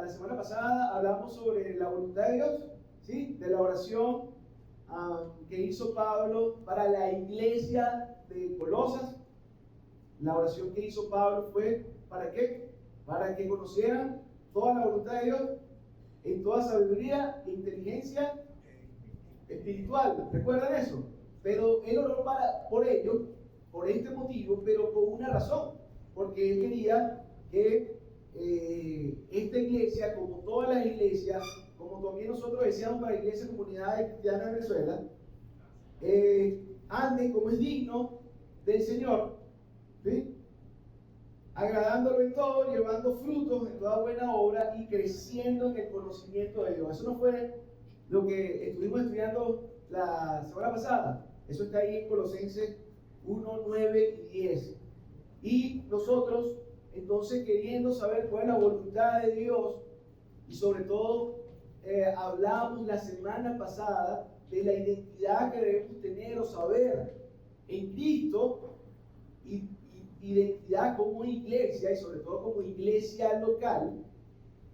la semana pasada hablamos sobre la voluntad de Dios, ¿sí? De la oración que hizo Pablo para la iglesia de Colosas. La oración que hizo Pablo fue, ¿para qué? Para que conocieran toda la voluntad de Dios en toda sabiduría e inteligencia espiritual. ¿Recuerdan eso? Pero él oró por ello, por este motivo, pero con una razón, porque él quería que esta iglesia, como todas las iglesias, como también nosotros decíamos para la Iglesia Comunidad Cristiana de Venezuela, ande como es digno del Señor, ¿sí? Agradándolo en todo, llevando frutos en toda buena obra y creciendo en el conocimiento de Dios. Eso no fue lo que estuvimos estudiando la semana pasada. Eso está ahí en Colosenses 1, 9 y 10. Y nosotros, entonces, queriendo saber cuál es la voluntad de Dios, y sobre todo hablábamos la semana pasada de la identidad que debemos tener o saber en Cristo, y identidad como iglesia, y sobre todo como iglesia local.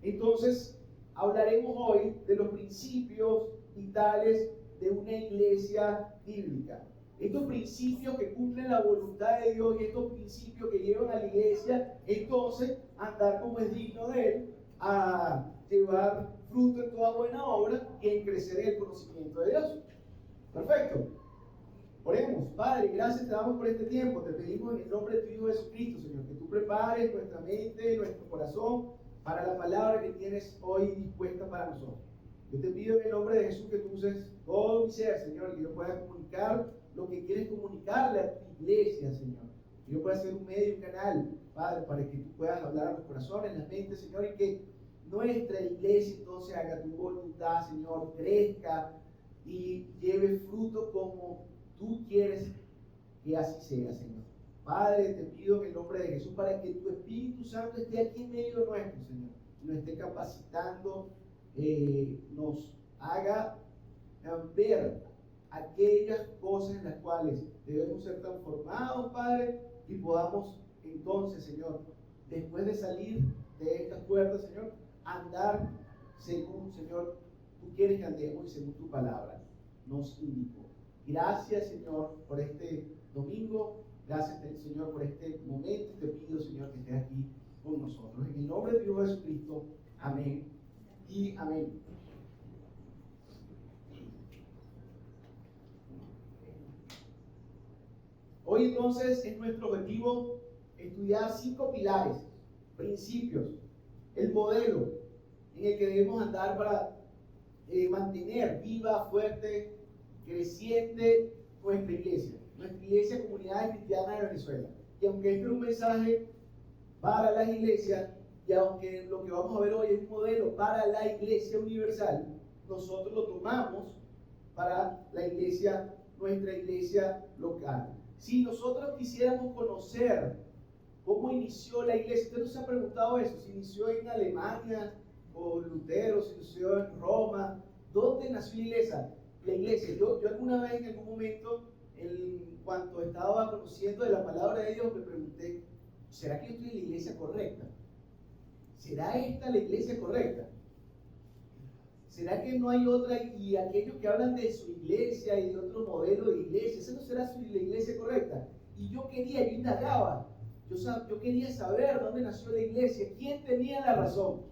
Entonces hablaremos hoy de los principios vitales de una iglesia bíblica. Estos principios que cumplen la voluntad de Dios y estos principios que llevan a la iglesia, entonces, a andar como es digno de Él, a llevar fruto en toda buena obra y en crecer en el conocimiento de Dios. Perfecto. Oremos. Padre, gracias te damos por este tiempo. Te pedimos en el nombre de tu Hijo Jesucristo, Señor, que tú prepares nuestra mente, nuestro corazón para la palabra que tienes hoy dispuesta para nosotros. Yo te pido en el nombre de Jesús que tú uses todo mi ser, Señor, y que yo pueda comunicar lo que quieres comunicarle a tu iglesia, Señor. Que yo pueda ser un medio, un canal, Padre, para que tú puedas hablar a los corazones, las mentes, Señor, y que nuestra iglesia entonces haga tu voluntad, Señor, crezca y lleve fruto como tú quieres que así sea, Señor. Padre, te pido en el nombre de Jesús para que tu Espíritu Santo esté aquí en medio nuestro, Señor, y nos esté capacitando, nos haga ver aquellas cosas en las cuales debemos ser transformados, Padre, y podamos entonces, Señor, después de salir de estas puertas, Señor, andar según, Señor, tú quieres que andemos y según tu palabra nos indicó. Gracias, Señor, por este domingo. Gracias, Señor, por este momento. Te pido, Señor, que estés aquí con nosotros. En el nombre de Dios Jesucristo. Amén y amén. Hoy entonces es nuestro objetivo estudiar 5 pilares, principios, el modelo en el que debemos andar para mantener viva, fuerte, creciente nuestra iglesia Comunidad Cristiana de Venezuela. Y aunque este es un mensaje para las iglesias, y aunque lo que vamos a ver hoy es un modelo para la iglesia universal, nosotros lo tomamos para la iglesia, nuestra iglesia local. Si nosotros quisiéramos conocer cómo inició la iglesia, ¿usted no se ha preguntado eso? Si inició en Alemania con Lutero, si inició en Roma, ¿dónde nació la iglesia? Yo alguna vez en algún momento, en cuanto estaba conociendo de la palabra de Dios, me pregunté, ¿será que yo estoy en la iglesia correcta? ¿Será esta la iglesia correcta? ¿Será que no hay otra? Y aquellos que hablan de su iglesia y de otro modelo de iglesia, ¿esa no será la iglesia correcta? Y yo indagaba, yo quería saber dónde nació la iglesia, quién tenía la razón.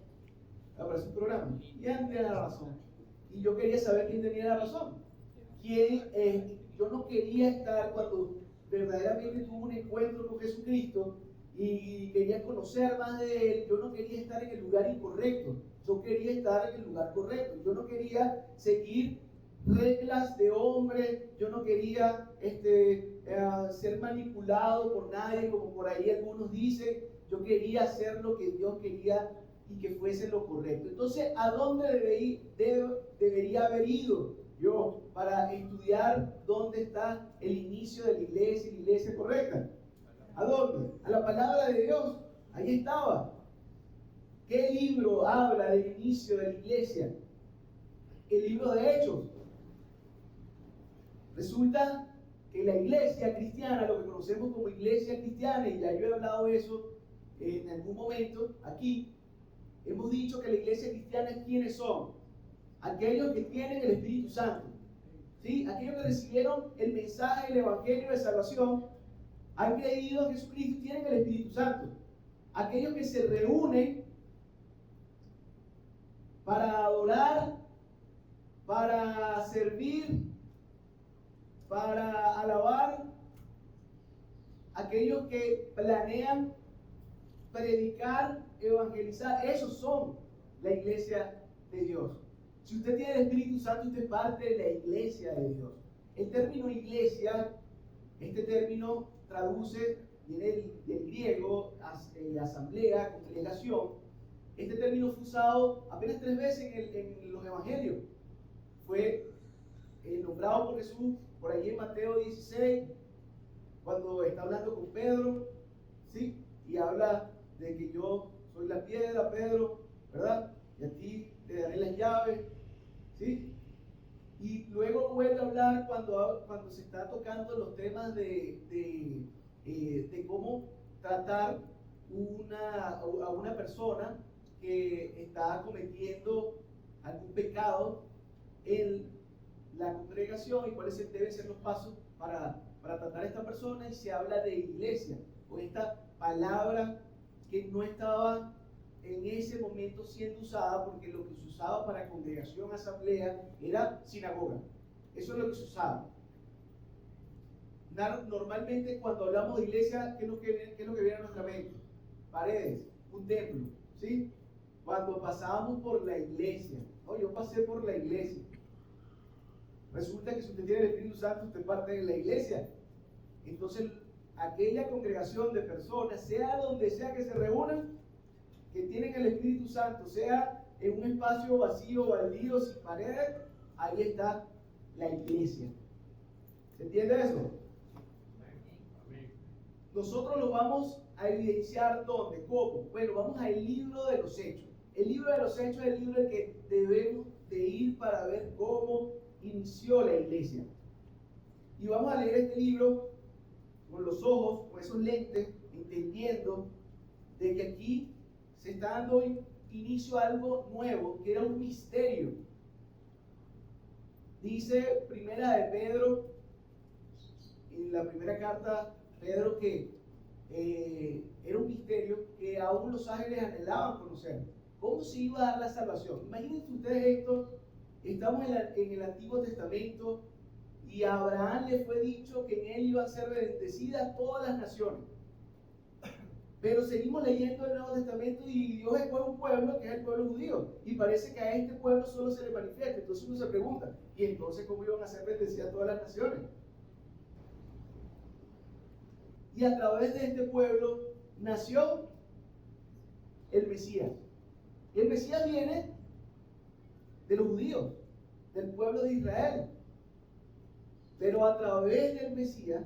Aparece un programa, ¿quién tenía la razón? Y yo quería saber quién tenía la razón. Yo no quería estar cuando verdaderamente tuve un encuentro con Jesucristo y quería conocer más de Él. Yo no quería estar en el lugar incorrecto, yo quería estar en el lugar correcto. Yo no quería seguir reglas de hombre, yo no quería ser manipulado por nadie, como por ahí algunos dicen. Yo quería hacer lo que Dios quería y que fuese lo correcto. Entonces, ¿a dónde debería haber ido yo para estudiar dónde está el inicio de la iglesia correcta? ¿A dónde? A la palabra de Dios. Ahí estaba. ¿Qué libro habla del inicio de la iglesia? El libro de Hechos. Resulta que la iglesia cristiana, lo que conocemos como iglesia cristiana, y ya yo he hablado de eso en algún momento aquí, hemos dicho que la iglesia cristiana, ¿quiénes son? Aquellos que tienen el Espíritu Santo, ¿sí? Aquellos que recibieron el mensaje del Evangelio de salvación, han creído en Jesucristo y tienen el Espíritu Santo. Aquellos que se reúnen para adorar, para servir, para alabar, aquellos que planean predicar, evangelizar, esos son la iglesia de Dios. Si usted tiene el Espíritu Santo, usted es parte de la iglesia de Dios. El término iglesia, este término traduce, viene del griego, asamblea, congregación. Este término fue usado apenas 3 veces en los evangelios. Fue nombrado por Jesús por allí en Mateo 16, cuando está hablando con Pedro, ¿sí? Y habla de que yo soy la piedra, Pedro, ¿verdad? Y a ti te daré las llaves, ¿sí? Y luego vuelve a hablar cuando se está tocando los temas de cómo tratar a una persona que está cometiendo algún pecado en la congregación y cuáles deben ser los pasos para tratar a esta persona, y se habla de iglesia, o esta palabra que no estaba en ese momento siendo usada, porque lo que se usaba para congregación, asamblea, era sinagoga. Eso es lo que se usaba. Normalmente cuando hablamos de iglesia, ¿qué es lo que viene a nuestra mente? Paredes, un templo, ¿sí? Cuando pasábamos por la iglesia, ¿no? Yo pasé por la iglesia. Resulta que si usted tiene el Espíritu Santo, usted es parte de la iglesia. Entonces, aquella congregación de personas, sea donde sea que se reúnan, que tienen el Espíritu Santo, sea en un espacio vacío, baldío, sin paredes, ahí está la iglesia. ¿Se entiende eso? Nosotros lo vamos a evidenciar ¿dónde? ¿Cómo? Bueno, vamos al libro de los Hechos. El libro de los Hechos es el libro en que debemos de ir para ver cómo inició la iglesia. Y vamos a leer este libro con los ojos, con esos lentes, entendiendo de que aquí se está dando inicio a algo nuevo, que era un misterio. Dice Primera de Pedro, en la primera carta, Pedro, que era un misterio que aún los ángeles anhelaban conocer. ¿Cómo se iba a dar la salvación? Imagínense ustedes esto, estamos en el Antiguo Testamento y a Abraham le fue dicho que en él iban a ser bendecidas todas las naciones. Pero seguimos leyendo el Nuevo Testamento y Dios escoge un pueblo que es el pueblo judío. Y parece que a este pueblo solo se le manifiesta. Entonces uno se pregunta, ¿y entonces cómo iban a ser bendecidas todas las naciones? Y a través de este pueblo nació el Mesías. Y el Mesías viene de los judíos, del pueblo de Israel. Pero a través del Mesías,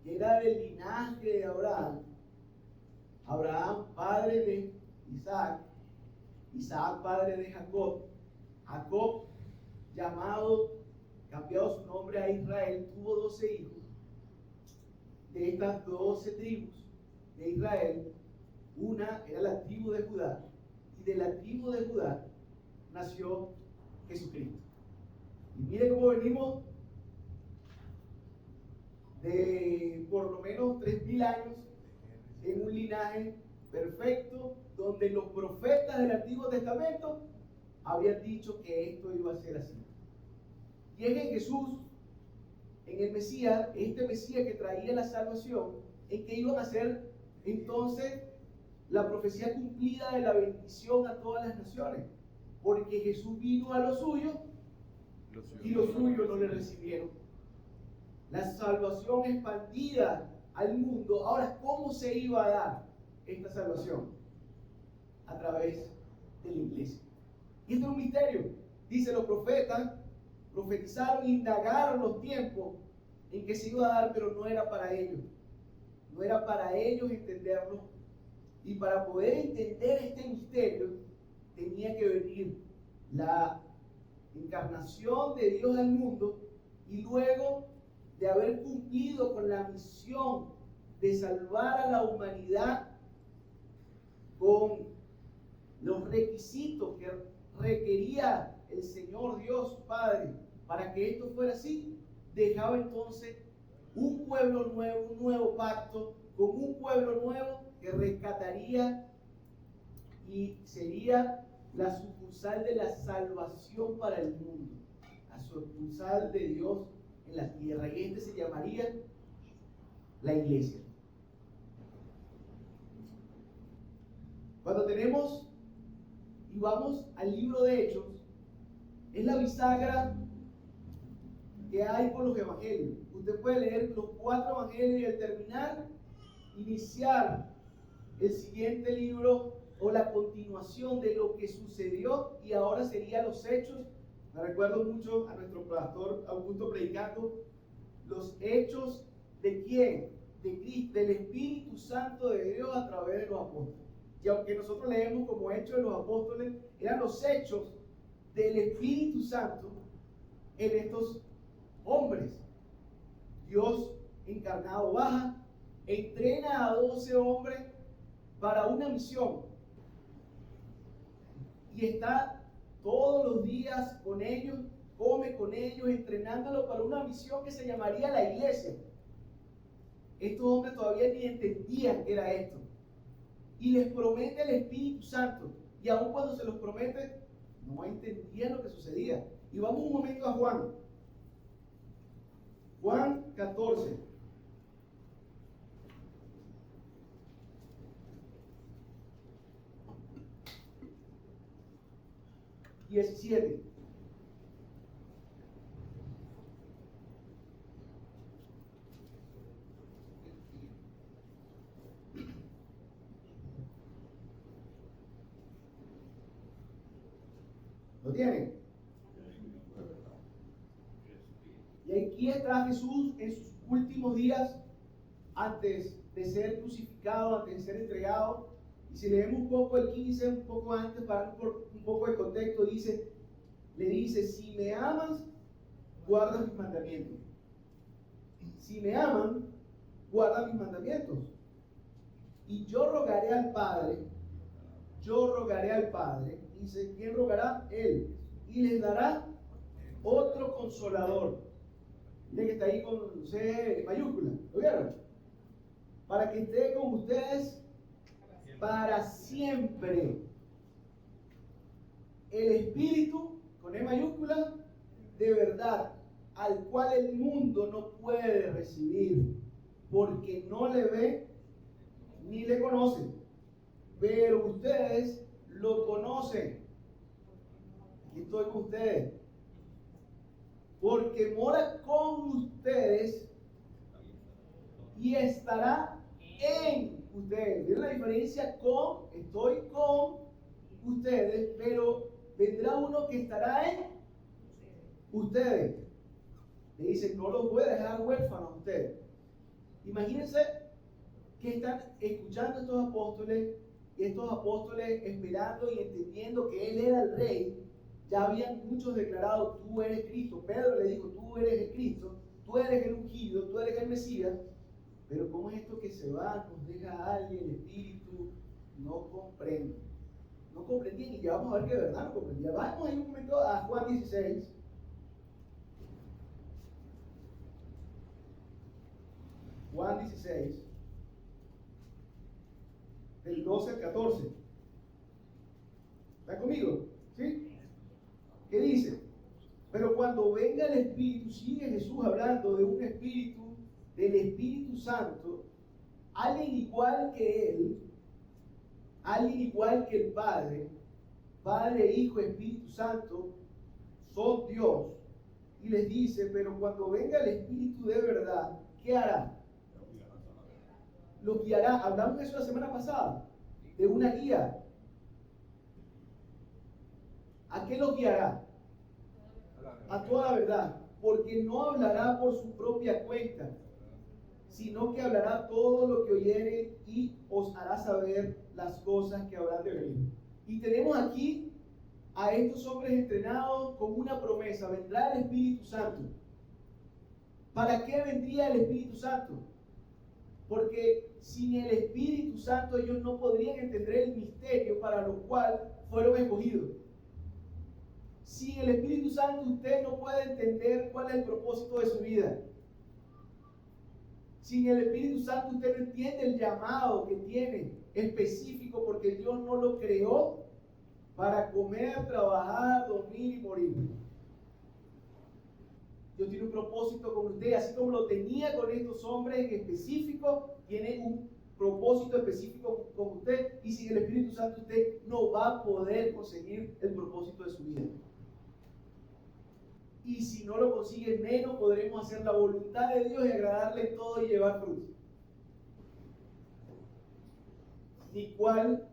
que era del linaje de Abraham, Abraham padre de Isaac, Isaac padre de Jacob, Jacob cambiado su nombre a Israel, tuvo 12 hijos. De estas 12 tribus de Israel, una era la tribu de Judá, y de la tribu de Judá nació Jesucristo. Y mire cómo venimos de por lo menos 3000 años en un linaje perfecto, donde los profetas del Antiguo Testamento habían dicho que esto iba a ser así. Y es en Jesús, en el Mesías, este Mesías que traía la salvación, en que iban a ser entonces la profecía cumplida de la bendición a todas las naciones, porque Jesús vino a los suyos y los suyos no le recibieron. La salvación expandida al mundo. Ahora, ¿cómo se iba a dar esta salvación? A través de la iglesia. Y esto es un misterio. Dice, los profetas profetizaron, indagaron los tiempos en que se iba a dar, pero no era para ellos. No era para ellos entenderlo. Y para poder entender este misterio, tenía que venir la encarnación de Dios al mundo, y luego de haber cumplido con la misión de salvar a la humanidad con los requisitos que requería el Señor Dios Padre para que esto fuera así, dejaba entonces un pueblo nuevo, un nuevo pacto, con un pueblo nuevo que rescataría y sería la sucursal de la salvación para el mundo, la sucursal de Dios en la tierra. Y este se llamaría la iglesia. Cuando tenemos y vamos al libro de Hechos, es la bisagra que hay con los evangelios. Usted puede leer los 4 evangelios y al terminar, iniciar el siguiente libro o la continuación de lo que sucedió y ahora serían los hechos. Me recuerdo mucho a nuestro pastor Augusto predicando los hechos de quién, de Cristo, del Espíritu Santo de Dios a través de los apóstoles. Y aunque nosotros leemos como hechos de los apóstoles, eran los hechos del Espíritu Santo en estos hombres. Dios encarnado baja, entrena a 12 hombres para una misión y está todos los días con ellos, come con ellos, entrenándolos para una misión que se llamaría la iglesia. Estos hombres todavía ni entendían qué era esto y les promete el Espíritu Santo, y aun cuando se los promete no entendían lo que sucedía. Y vamos un momento a Juan 14. (17) ¿Lo tienen? Y aquí está Jesús en sus últimos días antes de ser crucificado, antes de ser entregado. Y si leemos un poco el 15, un poco antes, para un poco de contexto, le dice, si me amas, guarda mis mandamientos. Si me aman, guarda mis mandamientos. Y yo rogaré al Padre, dice, ¿quién rogará? Él. Y les dará otro consolador. Miren que está ahí con C mayúscula, ¿lo vieron? Para que esté con ustedes para siempre. El Espíritu, con E mayúscula, de verdad, al cual el mundo no puede recibir, porque no le ve ni le conoce, pero ustedes lo conocen. Aquí estoy con ustedes, porque mora con ustedes y estará en ustedes. ¿Vieron la diferencia? Estoy con ustedes, pero vendrá uno que estará en ustedes. Le dice, no los voy a dejar huérfanos a ustedes. Imagínense que están escuchando estos apóstoles, y estos apóstoles esperando y entendiendo que él era el rey. Ya habían muchos declarado, tú eres Cristo. Pedro le dijo, tú eres el Cristo, tú eres el ungido, tú eres el Mesías. Pero ¿cómo es esto que se va, nos deja a alguien, el Espíritu? No comprende. No comprendían, y ya vamos a ver que de verdad no comprendía. Vamos en un momento a Juan 16. Juan 16, del 12 al 14. ¿Está conmigo? ¿Sí? ¿Qué dice? Pero cuando venga el Espíritu, sigue Jesús hablando de un Espíritu, del Espíritu Santo, alguien igual que Él, alguien igual que el Padre, Hijo, Espíritu Santo, son Dios. Y les dice, pero cuando venga el Espíritu de verdad, ¿qué hará? Los guiará. Hablamos de eso la semana pasada, de una guía. ¿A qué los guiará? A toda la verdad, porque no hablará por su propia cuenta, sino que hablará todo lo que oyere y os hará saber las cosas que habrán de venir. Y tenemos aquí a estos hombres entrenados con una promesa: vendrá el Espíritu Santo. ¿Para qué vendría el Espíritu Santo? Porque sin el Espíritu Santo ellos no podrían entender el misterio para lo cual fueron escogidos. Sin el Espíritu Santo usted no puede entender cuál es el propósito de su vida. Sin el Espíritu Santo usted no entiende el llamado que tiene específico, porque Dios no lo creó para comer, trabajar, dormir y morir. Dios tiene un propósito con usted, así como lo tenía con estos hombres en específico, tiene un propósito específico con usted, y sin el Espíritu Santo usted no va a poder conseguir el propósito de su vida. Y si no lo consigue, menos podremos hacer la voluntad de Dios y agradarle en todo y llevar fruto. Ni cuál.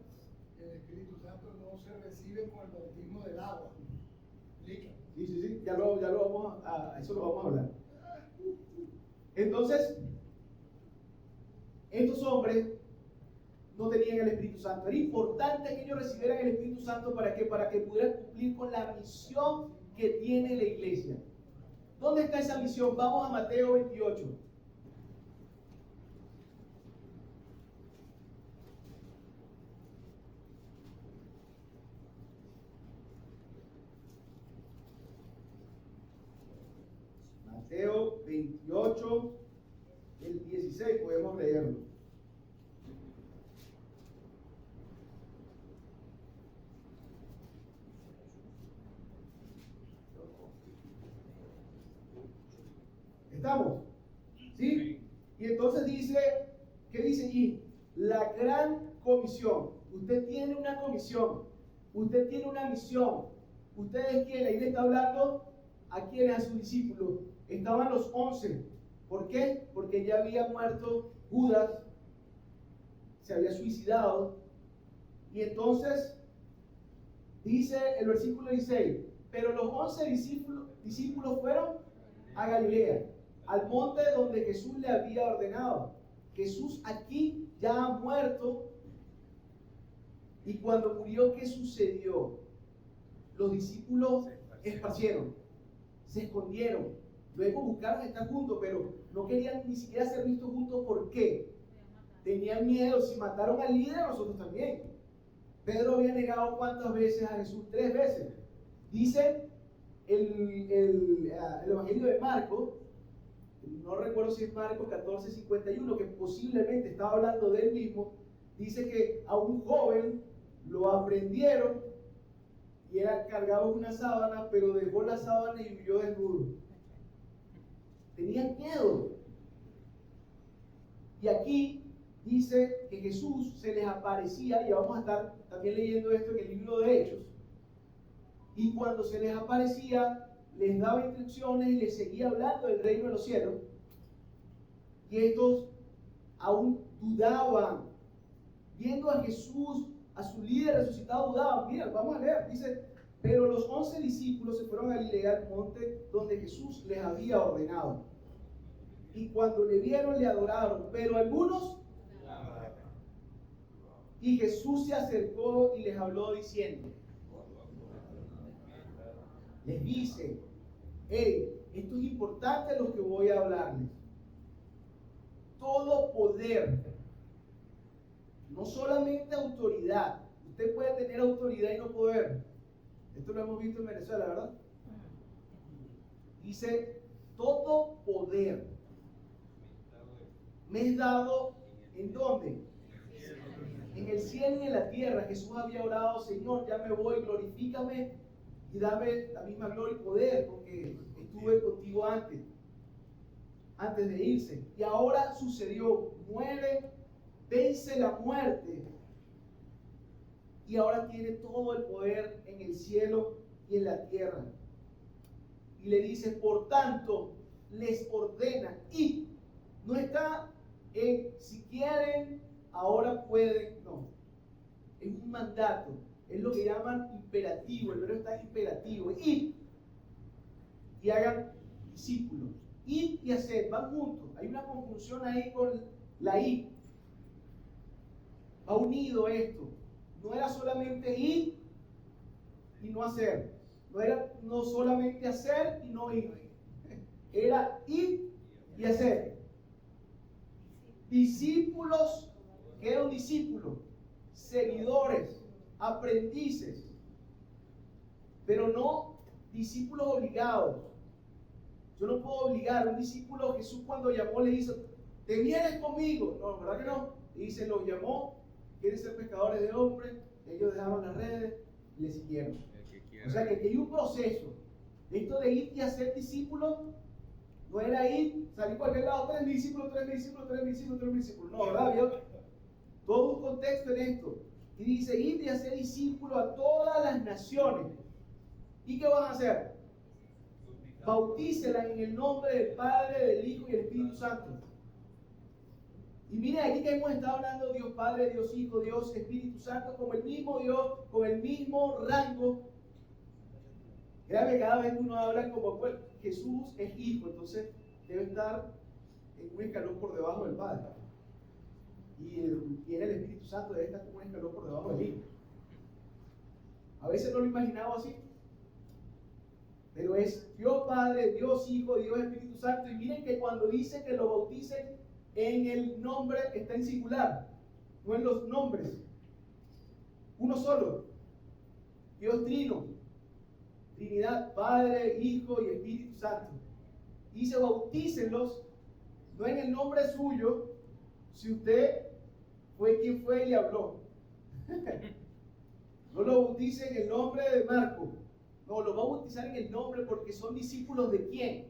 El Espíritu Santo no se recibe con el bautismo del agua. Sí, ya lo vamos eso lo vamos a hablar. Entonces, estos hombres no tenían el Espíritu Santo. Era importante que ellos recibieran el Espíritu Santo para que pudieran cumplir con la misión que tiene la iglesia. ¿Dónde está esa misión? Vamos a Mateo 28. Mateo 28, el 16, podemos leerlo. ¿Estamos? ¿Sí? Y entonces dice, ¿qué dice allí? La gran comisión. Usted tiene una comisión. Usted tiene una misión. ¿Ustedes quién? La iglesia está hablando a quiénes, a sus discípulos. Estaban los 11. ¿Por qué? Porque ya había muerto Judas, se había suicidado. Y entonces dice el versículo 16, pero los 11 discípulos fueron a Galilea, al monte donde Jesús le había ordenado. Jesús aquí ya ha muerto. Y cuando murió, ¿qué sucedió? Los discípulos esparcieron, se escondieron, luego buscaron estar juntos, pero no querían ni siquiera ser vistos juntos. ¿Por qué? Tenían miedo. Si mataron al líder, nosotros también. Pedro había negado ¿cuántas veces a Jesús? 3 veces. Dice el Evangelio de Marcos, no recuerdo si es Marcos 14:51, que posiblemente estaba hablando de él mismo. Dice que a un joven lo aprendieron y era cargado una sábana, pero dejó la sábana y huyó desnudo. Tenían miedo. Y aquí dice que Jesús se les aparecía, y vamos a estar también leyendo esto en el libro de Hechos. Y cuando se les aparecía, les daba instrucciones y les seguía hablando del reino de los cielos. Y estos aún dudaban. Viendo a Jesús, a su líder resucitado, dudaban. Mira, vamos a leer. Dice, pero los 11 discípulos se fueron a Galilea, al monte donde Jesús les había ordenado. Y cuando le vieron, le adoraron. Pero algunos... Y Jesús se acercó y les habló diciendo, les dice, hey, esto es importante lo que voy a hablarles. Todo poder, no solamente autoridad. Usted puede tener autoridad y no poder. Esto lo hemos visto en Venezuela, ¿verdad? Dice, todo poder me es dado, ¿en dónde? En el cielo y en la tierra. Jesús había orado, Señor, ya me voy, glorifícame y dame la misma gloria y poder, porque estuve contigo antes de irse. Y ahora sucedió, muere, vence la muerte, y ahora tiene todo el poder en el cielo y en la tierra. Y le dice, por tanto, les ordena, y no está en si quieren, ahora pueden, no. Es un mandato, es lo que llaman imperativo, el verbo está en imperativo. Ir y hagan discípulos. Ir y hacer, van juntos. Hay una confusión ahí con la ir. Va unido esto. No era solamente ir y no hacer. No era no solamente hacer y no ir. Era ir y hacer. Discípulos, ¿qué era un discípulo? Seguidores, aprendices, pero no discípulos obligados. Yo no puedo obligar a un discípulo. Jesús cuando llamó le hizo, ¿te vienes conmigo? No, ¿verdad que no? Y dice, los llamó, quieren ser pescadores de hombres, ellos dejaron las redes y le siguieron. O sea que hay un proceso. Esto de ir y hacer discípulos no era ir, salir por aquel lado, tres discípulos, no, ¿verdad? Había todo un contexto en esto. Y dice, ir y hacer discípulos a todas las naciones. ¿Y qué van a hacer? Bautícelas en el nombre del Padre, del Hijo y del Espíritu Santo. Y miren aquí que hemos estado hablando Dios Padre, Dios Hijo, Dios Espíritu Santo, como el mismo Dios, con el mismo rango. Créanme, cada vez que uno habla como pues, Jesús es Hijo, entonces debe estar en un escalón por debajo del Padre. Y el Espíritu Santo debe estar como un escalón por debajo del Hijo. A veces no lo imaginaba así. Pero es Dios Padre, Dios Hijo, Dios Espíritu Santo. Y miren que cuando dice que lo bauticen en el nombre, está en singular, no en los nombres. Uno solo. Dios Trino. Trinidad, Padre, Hijo y Espíritu Santo. Y dice, bautícenlos, no en el nombre suyo, si usted fue quien fue y le habló. No lo bautice en el nombre de Marco. No, lo va a bautizar en el nombre porque son discípulos de quién.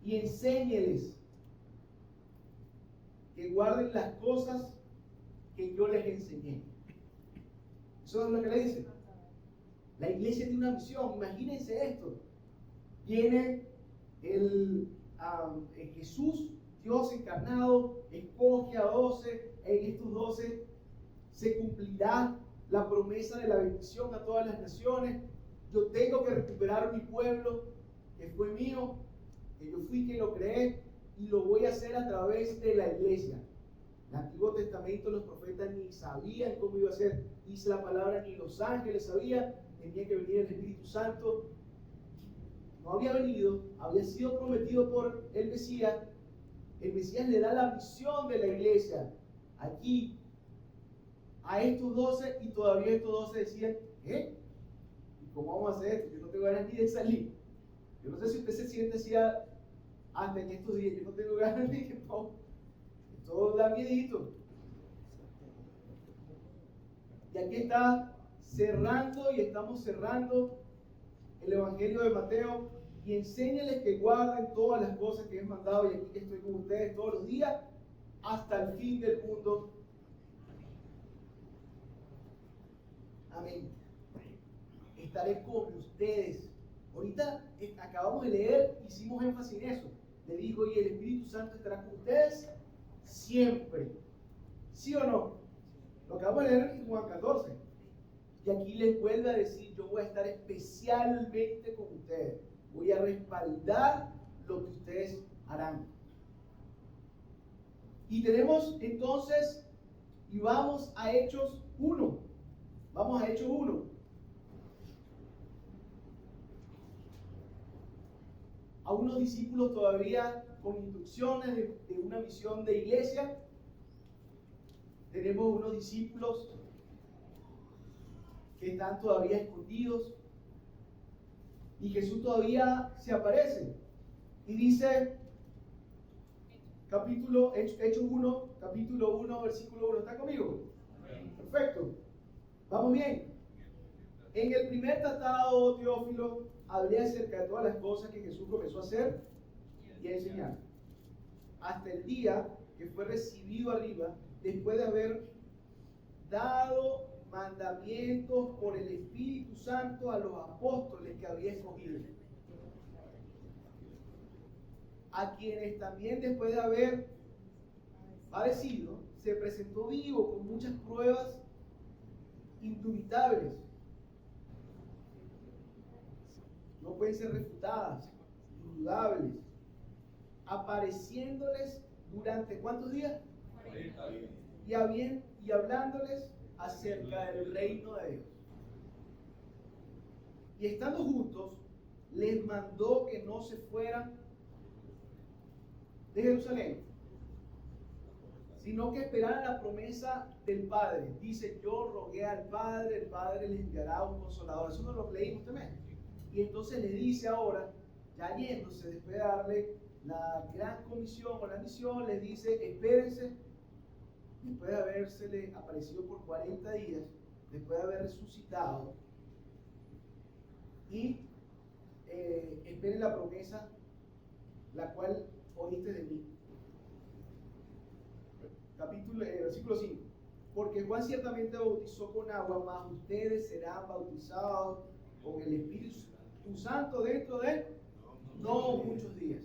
Y enséñeles que guarden las cosas que yo les enseñé. Eso es lo que le dice. La iglesia tiene una misión. Imagínense esto. Viene Jesús, Dios encarnado, escoge a 12. En estos 12 se cumplirá la promesa de la bendición a todas las naciones. Yo tengo que recuperar mi pueblo que fue mío, que yo fui quien lo creé, y lo voy a hacer a través de la iglesia. En el Antiguo Testamento los profetas ni sabían cómo iba a ser, dice la palabra, ni los ángeles sabían. Tenía que venir el Espíritu Santo. No había venido, había sido prometido por el Mesías. El Mesías le da la misión de la iglesia aquí a estos 12, y todavía estos 12 decían, ¿qué? ¿Y cómo vamos a hacer esto? Yo no tengo ganas ni de salir. Yo no sé si usted se siente así hasta en estos días. Yo no tengo ganas ni de todo da miedito. Y aquí está cerrando, y estamos cerrando el Evangelio de Mateo. Y enséñales que guarden todas las cosas que he mandado, y aquí que estoy con ustedes todos los días hasta el fin del mundo. Amén. Estaré con ustedes. Ahorita acabamos de leer, hicimos énfasis en eso. Le dijo, y el Espíritu Santo estará con ustedes siempre. ¿Sí o no? Lo acabamos de leer en Juan 14. Y aquí les vuelve a decir, yo voy a estar especialmente con ustedes. Voy a respaldar lo que ustedes harán. Y tenemos entonces, y vamos a Hechos 1. Vamos a Hechos 1. A unos discípulos todavía con instrucciones de una misión de iglesia. Tenemos unos discípulos que están todavía escondidos. Y Jesús todavía se aparece. Y dice, Hechos 1, capítulo 1, versículo 1. ¿Está conmigo? Perfecto. ¿Vamos bien? En el primer tratado, Teófilo, hablé acerca de todas las cosas que Jesús comenzó a hacer y a enseñar, hasta el día que fue recibido arriba, después de haber dado mandamientos por el Espíritu Santo a los apóstoles que había escogido, a quienes también después de haber padecido, se presentó vivo con muchas pruebas indubitables, no pueden ser refutadas, indudables, apareciéndoles durante ¿cuántos días? 40 días. Y hablándoles acerca del reino de Dios. Y estando juntos, les mandó que no se fueran de Jerusalén, sino que esperaran la promesa del Padre. Dice, yo rogué al Padre, el Padre les enviará un consolador. Eso no lo leímos también. Y entonces le dice ahora, ya yéndose, después de darle la gran comisión o la misión, les dice, espérense, después de habérsele aparecido por 40 días, después de haber resucitado, y esperen la promesa, la cual oíste de mí. Versículo 5. Porque Juan ciertamente bautizó con agua, mas ustedes serán bautizados con el Espíritu Santo dentro de no muchos días.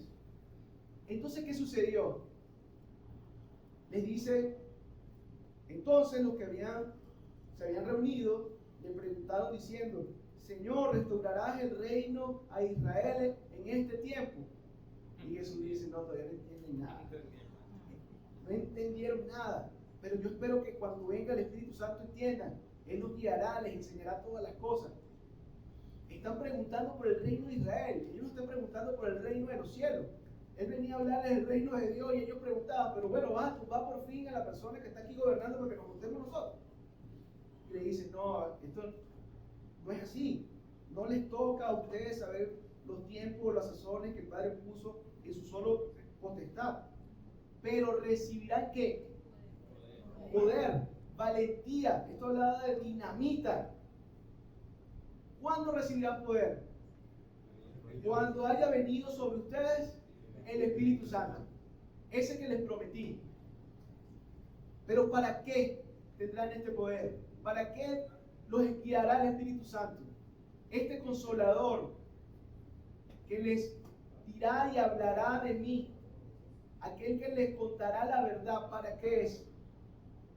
Entonces, ¿qué sucedió? Les dice, entonces los que se habían reunido le preguntaron diciendo, Señor, ¿restaurarás el reino a Israel en este tiempo? Y Jesús dice, no, todavía no entienden nada. No entendieron nada, pero yo espero que cuando venga el Espíritu Santo entiendan. Él los guiará, les enseñará todas las cosas. Están preguntando por el reino de Israel, ellos no están preguntando por el reino de los cielos. Él venía a hablarles del reino de Dios y ellos preguntaban, pero bueno, va por fin a la persona que está aquí gobernando para que nos juntemos nosotros. Y le dicen, no, esto no es así. No les toca a ustedes saber los tiempos, las sazones que el Padre puso en su solo potestad. Pero recibirán ¿qué? Poder, valentía. Esto hablaba de dinamita. ¿Cuándo recibirán poder? Cuando haya venido sobre ustedes el Espíritu Santo, ese que les prometí. Pero ¿para qué tendrán este poder? ¿Para qué los guiará el Espíritu Santo? Este consolador que les dirá y hablará de mí, aquel que les contará la verdad. ¿Para qué es?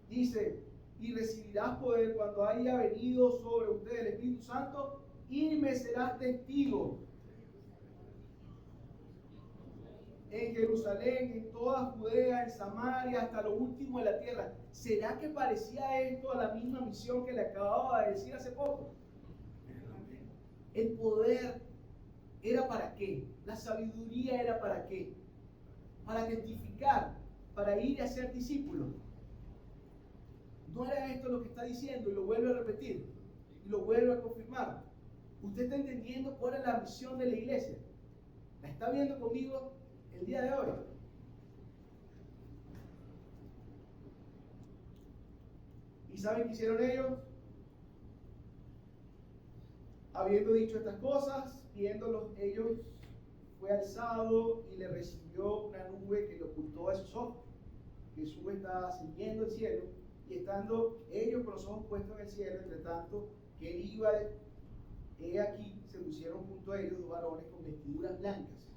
Dice, y recibirás poder cuando haya venido sobre ustedes el Espíritu Santo y me serás testigo en Jerusalén, en toda Judea, en Samaria, hasta lo último de la tierra. ¿Será que parecía esto a la misma misión que le acababa de decir hace poco? El poder era para qué, la sabiduría era para qué, para testificar, para ir a ser discípulos. No era esto lo que está diciendo, y lo vuelve a repetir, y lo vuelve a confirmar. ¿Usted está entendiendo cuál es la misión de la iglesia? ¿La está viendo conmigo el día de hoy? ¿Y saben qué hicieron ellos? Habiendo dicho estas cosas, viéndolos ellos, fue alzado y le recibió una nube que le ocultó a sus ojos. Jesús estaba siguiendo el cielo, y estando ellos con los ojos puestos en el cielo, entre tanto que él iba, he aquí, se pusieron junto a ellos dos varones con vestiduras blancas,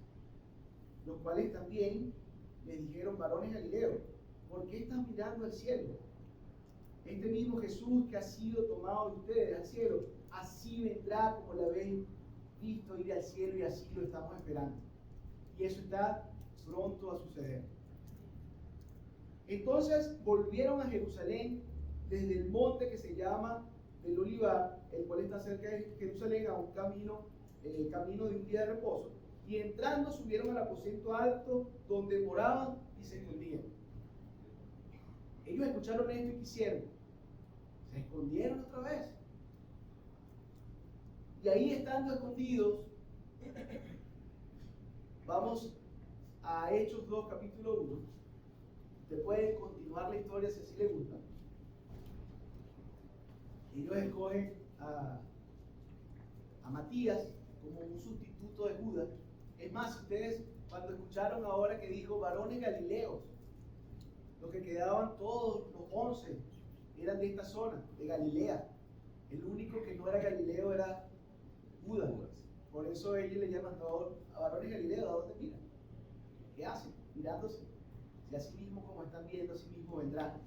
los cuales también les dijeron, varones galileos, ¿por qué están mirando al cielo? Este mismo Jesús que ha sido tomado de ustedes al cielo, así vendrá como la habéis visto ir al cielo, y así lo estamos esperando. Y eso está pronto a suceder. Entonces volvieron a Jerusalén desde el monte que se llama el Olivar, el cual está cerca de Jerusalén, a un camino de un día de reposo. Y entrando subieron al aposento alto donde moraban y se escondían. Ellos escucharon esto y ¿qué hicieron? Se escondieron otra vez. Y ahí estando escondidos, vamos a Hechos 2, capítulo 1. Usted puede continuar la historia si así le gusta. Ellos escogen a Matías como un sustituto de Judas. Es más, ustedes cuando escucharon ahora que dijo varones galileos, los que quedaban todos, los 11, eran de esta zona, de Galilea. El único que no era galileo era Judas. Por eso ellos le llaman a varones galileos, ¿a dónde miran? ¿Qué hacen? Mirándose. Si así mismo como están viendo, así mismo vendrán.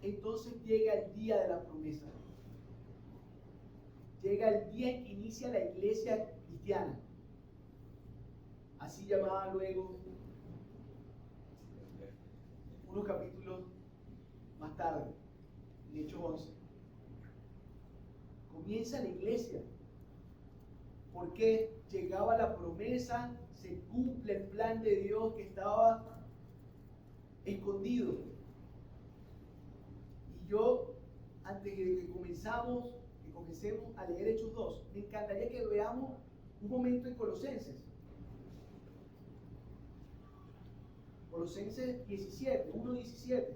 Entonces llega el día de la promesa. Llega el día en que inicia la iglesia cristiana. Así llamaba luego unos capítulos más tarde, en Hechos 11. Comienza la iglesia. ¿Por Porque llegaba la promesa, se cumple el plan de Dios que estaba escondido. Y yo, antes de que comencemos a leer Hechos 2, me encantaría que veamos un momento en Colosenses. Colosenses 17, 1:17.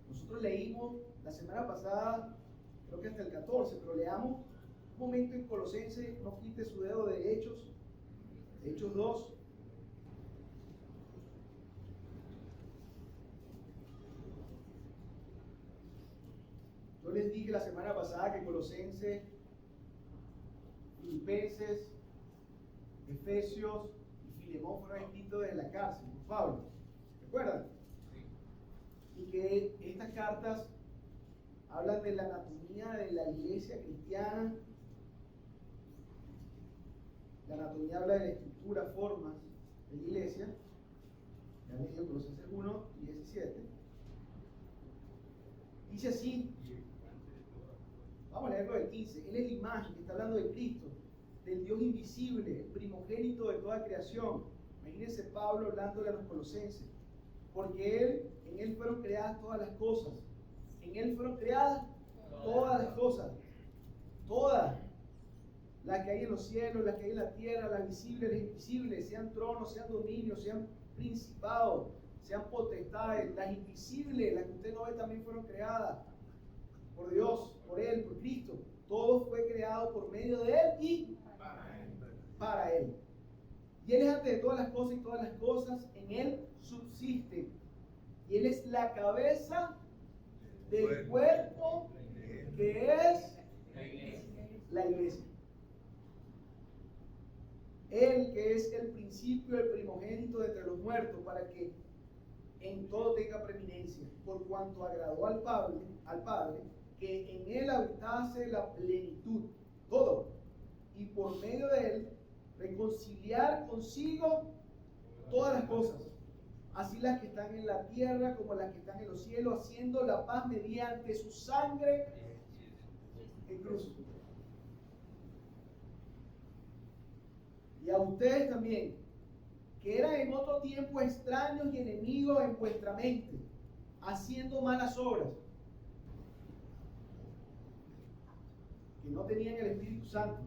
Nosotros leímos la semana pasada, creo que hasta el 14, pero leamos un momento en Colosenses, no quite su dedo de Hechos 2. Yo les dije la semana pasada que Colosenses, Filipenses, Efesios y Filemón fueron escritos desde la cárcel por Pablo. ¿Recuerdan? Y que estas cartas hablan de la anatomía de la iglesia cristiana. La anatomía habla de la estructura, formas de la iglesia. Ya han leído Colosenses 1 y 17. Dice así. Vamos a leerlo del 15. Él es la imagen, está hablando de Cristo, del Dios invisible, el primogénito de toda creación. Imagínense Pablo hablándole a los colosenses. Porque en Él fueron creadas todas las cosas. En Él fueron creadas todas las cosas. Todas. Las que hay en los cielos, las que hay en la tierra, las visibles, las invisibles, sean tronos, sean dominios, sean principados, sean potestades, las invisibles, las que usted no ve, también fueron creadas por Dios, por Él, por Cristo. Todo fue creado por medio de Él y para Él. Y Él es antes de todas las cosas y todas las cosas en Él subsisten. Y Él es la cabeza del cuerpo que es la iglesia. Él que es el principio, el primogénito de entre los muertos, para que en todo tenga preeminencia, por cuanto agradó al Padre, que en Él habitase la plenitud, todo, y por medio de Él reconciliar consigo todas las cosas, así las que están en la tierra como las que están en los cielos, haciendo la paz mediante su sangre en cruz. Y a ustedes también, que eran en otro tiempo extraños y enemigos en vuestra mente, haciendo malas obras, que no tenían el Espíritu Santo,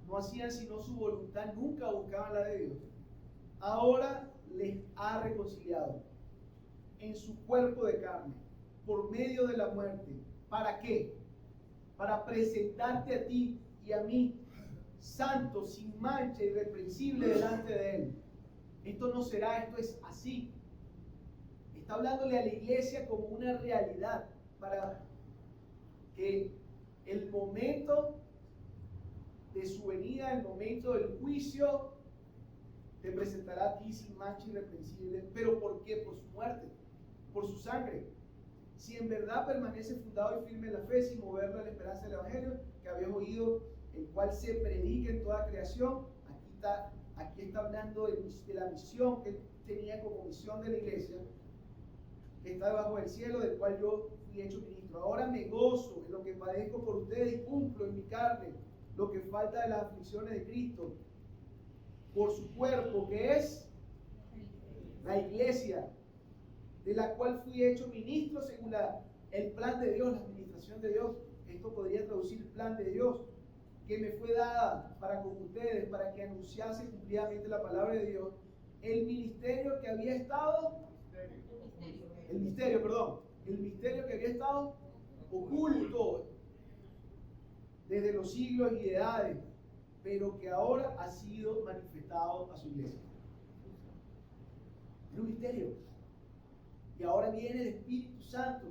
no hacían sino su voluntad, nunca buscaban la de Dios, ahora les ha reconciliado en su cuerpo de carne, por medio de la muerte. ¿Para qué? Para presentarte a ti y a mí, santos, sin mancha, irreprensible delante de Él. Esto no será, esto es así. Está hablándole a la iglesia como una realidad, para que el momento de su venida, el momento del juicio, te presentará a ti sin mancha, irreprensible. ¿Pero por qué? Por su muerte, por su sangre. Si en verdad permanece fundado y firme en la fe, sin moverlo a la esperanza del Evangelio que habéis oído, el cual se predica en toda creación. Aquí está hablando de la misión que él tenía como misión de la iglesia, que está debajo del cielo, del cual yo fui hecho ministro. Ahora me gozo en lo que padezco por ustedes y cumplo en mi carne lo que falta de las aflicciones de Cristo, por su cuerpo, que es la iglesia, de la cual fui hecho ministro según el plan de Dios, la administración de Dios. Esto podría traducir el plan de Dios, que me fue dada para con ustedes, para que anunciase cumplidamente la palabra de Dios, el ministerio que había estado, el misterio que había estado oculto desde los siglos y edades, pero que ahora ha sido manifestado a su iglesia. Es un misterio. Y ahora viene el Espíritu Santo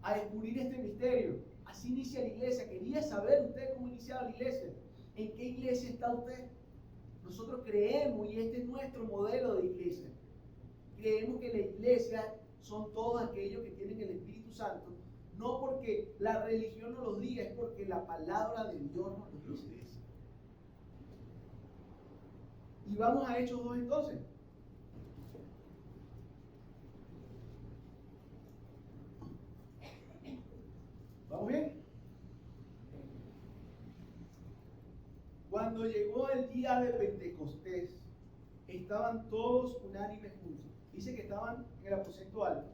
a descubrir este misterio. Así inicia la iglesia. Quería saber usted cómo iniciaba la iglesia. ¿En qué iglesia está usted? Nosotros creemos, y este es nuestro modelo de iglesia. Creemos que la iglesia son todos aquellos que tienen el Espíritu Santo, no porque la religión nos los diga, es porque la palabra de Dios nos lo dice. Y vamos a Hechos 2 entonces. ¿Vamos bien? Cuando llegó el día de Pentecostés, estaban todos unánimes juntos. Dice que estaban en el aposento alto.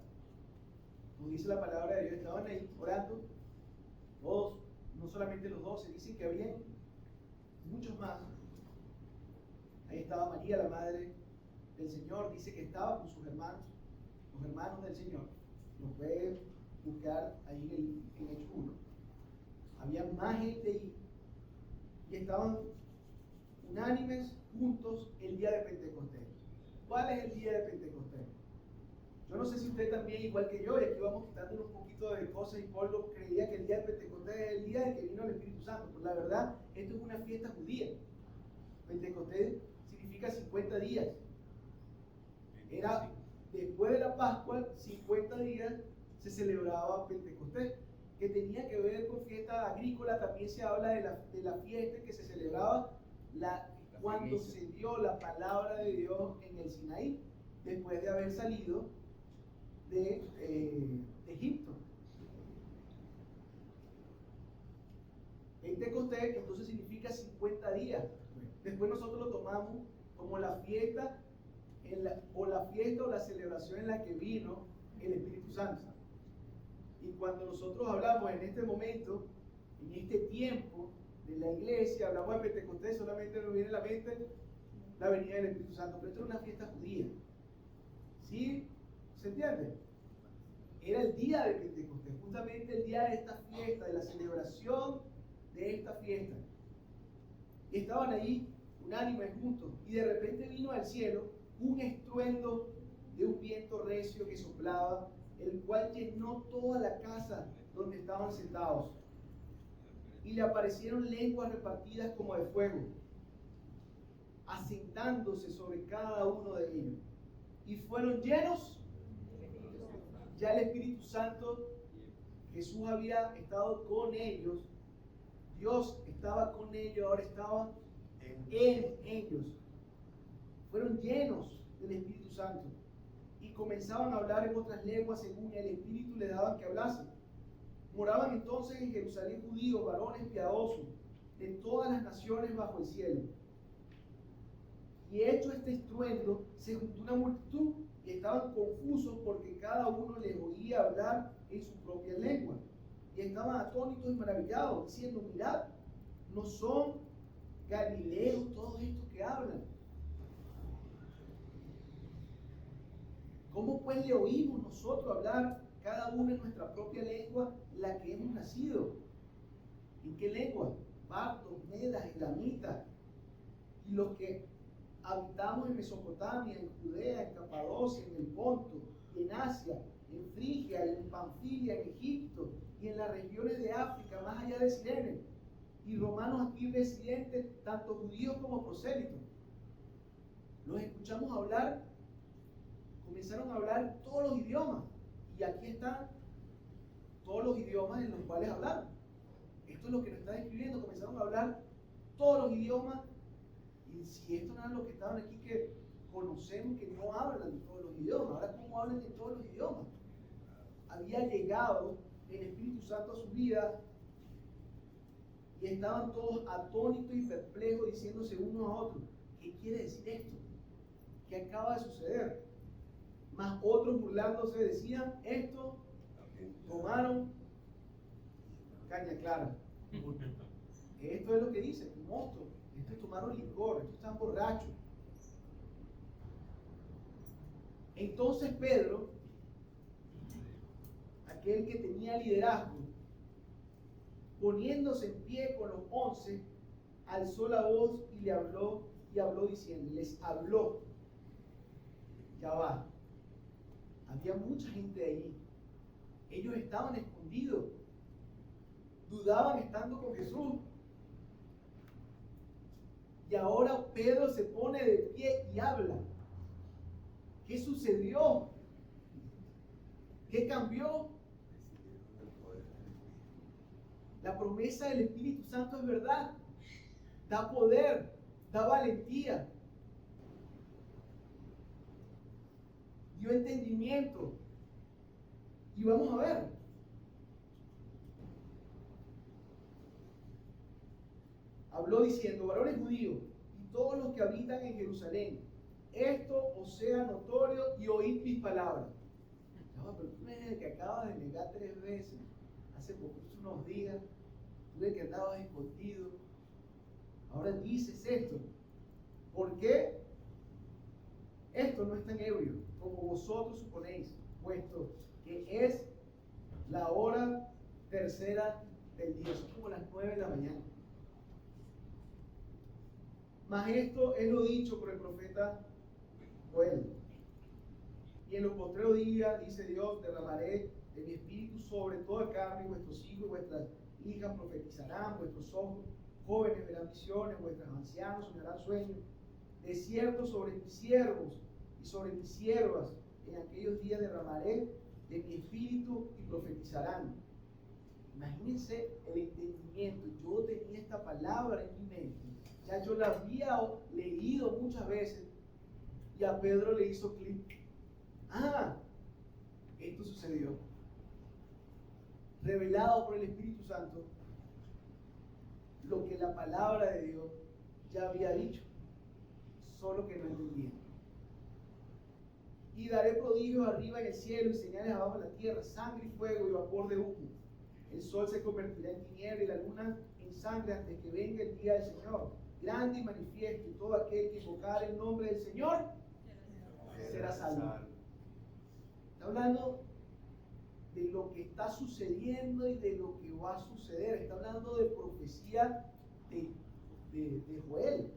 Nos dice la palabra de Dios, estaban ahí orando. Todos, no solamente los 12, dicen que habían muchos más. Ahí estaba María, la madre del Señor, dice que estaba con sus hermanos, los hermanos del Señor. Lo pueden buscar ahí en Hechos 1. Había más gente ahí y estaban unánimes juntos el día de Pentecostés. ¿Cuál es el día de Pentecostés? Yo no sé si usted también, igual que yo, y aquí vamos quitando un poquito de cosas y polvo, creía que el día de Pentecostés es el día en que vino el Espíritu Santo. Pues la verdad, esto es una fiesta judía. Pentecostés significa 50 días. Era después de la Pascua, 50 días se celebraba Pentecostés, que tenía que ver con fiesta agrícola. También se habla de la fiesta que se celebraba cuando se dio la palabra de Dios en el Sinaí, después de haber salido de Egipto. Pentecostés entonces significa 50 días. Después nosotros lo tomamos como la fiesta o la celebración en la que vino el Espíritu Santo. Y cuando nosotros hablamos en este momento, en este tiempo de la iglesia, hablamos de Pentecostés, solamente nos viene a la mente la venida del Espíritu Santo. Pero esto era una fiesta judía. ¿Sí? ¿Se entiende? Era el día de Pentecostés, justamente el día de esta fiesta, de la celebración de esta fiesta. Y estaban ahí unánimes juntos, y de repente vino al cielo un estruendo de un viento recio que soplaba, el cual llenó toda la casa donde estaban sentados. Y le aparecieron lenguas repartidas como de fuego, asentándose sobre cada uno de ellos. Y fueron llenos. Ya el Espíritu Santo, Jesús había estado con ellos, Dios estaba con ellos, ahora estaba en ellos. Fueron llenos del Espíritu Santo y comenzaban a hablar en otras lenguas según el Espíritu le daba que hablasen. Moraban entonces en Jerusalén judíos, varones piadosos, de todas las naciones bajo el cielo. Y hecho este estruendo, se juntó una multitud y estaban confusos porque cada uno les oía hablar en su propia lengua. Y estaban atónitos y maravillados, diciendo: mirad, ¿no son galileos todos estos que hablan? ¿Cómo pues le oímos nosotros hablar cada uno en nuestra propia lengua, la que hemos nacido? ¿En qué lengua? Partos, medas, elamitas. Y los que habitamos en Mesopotamia, en Judea, en Capadocia, en el Ponto, y en Asia, en Frigia, en Panfilia, en Egipto, y en las regiones de África, más allá de Cirene, y romanos aquí residentes, tanto judíos como prosélitos. Los escuchamos hablar, comenzaron a hablar todos los idiomas, y aquí están todos los idiomas en los cuales hablaron. Esto es lo que nos está describiendo, comenzaron a hablar todos los idiomas. Y si esto no es lo que estaban aquí, que conocemos que no hablan todos los idiomas, ahora ¿cómo hablan de todos los idiomas? Había llegado el Espíritu Santo a su vida y estaban todos atónitos y perplejos, diciéndose unos a otros: ¿qué quiere decir esto? ¿Qué acaba de suceder? Mas otros, burlándose, decían: esto tomaron caña clara. Esto es lo que dice, un monstruo. Estos tomaron licor, estos están borrachos. Entonces Pedro, aquel que tenía liderazgo, poniéndose en pie con los 11, alzó la voz y le habló diciendo, les habló. Ya va. Había mucha gente ahí. Ellos estaban escondidos. Dudaban estando con Jesús. Y ahora Pedro se pone de pie y habla. ¿Qué sucedió? ¿Qué cambió? La promesa del Espíritu Santo es verdad. Da poder, da valentía. Dio entendimiento. Y vamos a ver. habló diciendo: varones judíos y todos los que habitan en Jerusalén, esto os sea notorio y oíd mis palabras. No, pero tú eres el que acabas de negar 3 veces. Hace unos días, tú eres el que andabas escondido. Ahora dices esto. ¿Por qué? Esto no es tan ebrio como vosotros suponéis, puesto que es la hora tercera del día. Son como las 9 de la mañana. Mas esto es lo dicho por el profeta Joel. Y en los postreros días, dice Dios, derramaré de mi espíritu sobre toda carne, y vuestros hijos y vuestras hijas profetizarán, vuestros ojos jóvenes verán visiones, vuestros ancianos soñarán sueños. De cierto, sobre mis siervos y sobre mis siervas en aquellos días derramaré de mi espíritu y profetizarán. Imagínense el entendimiento. Yo tenía esta palabra en mi mente, ya yo la había leído muchas veces, y a Pedro le hizo clic. Ah, esto sucedió. Revelado por el Espíritu Santo, lo que la palabra de Dios ya había dicho, solo que no entendía. Y daré prodigios arriba en el cielo y señales abajo en la tierra, sangre y fuego y vapor de humo. El sol se convertirá en tiniebla y la luna en sangre antes que venga el día del Señor, grande y manifiesto, y todo aquel que invocar el nombre del Señor será salvo. Está hablando de lo que está sucediendo y de lo que va a suceder. Está hablando de profecía de Joel.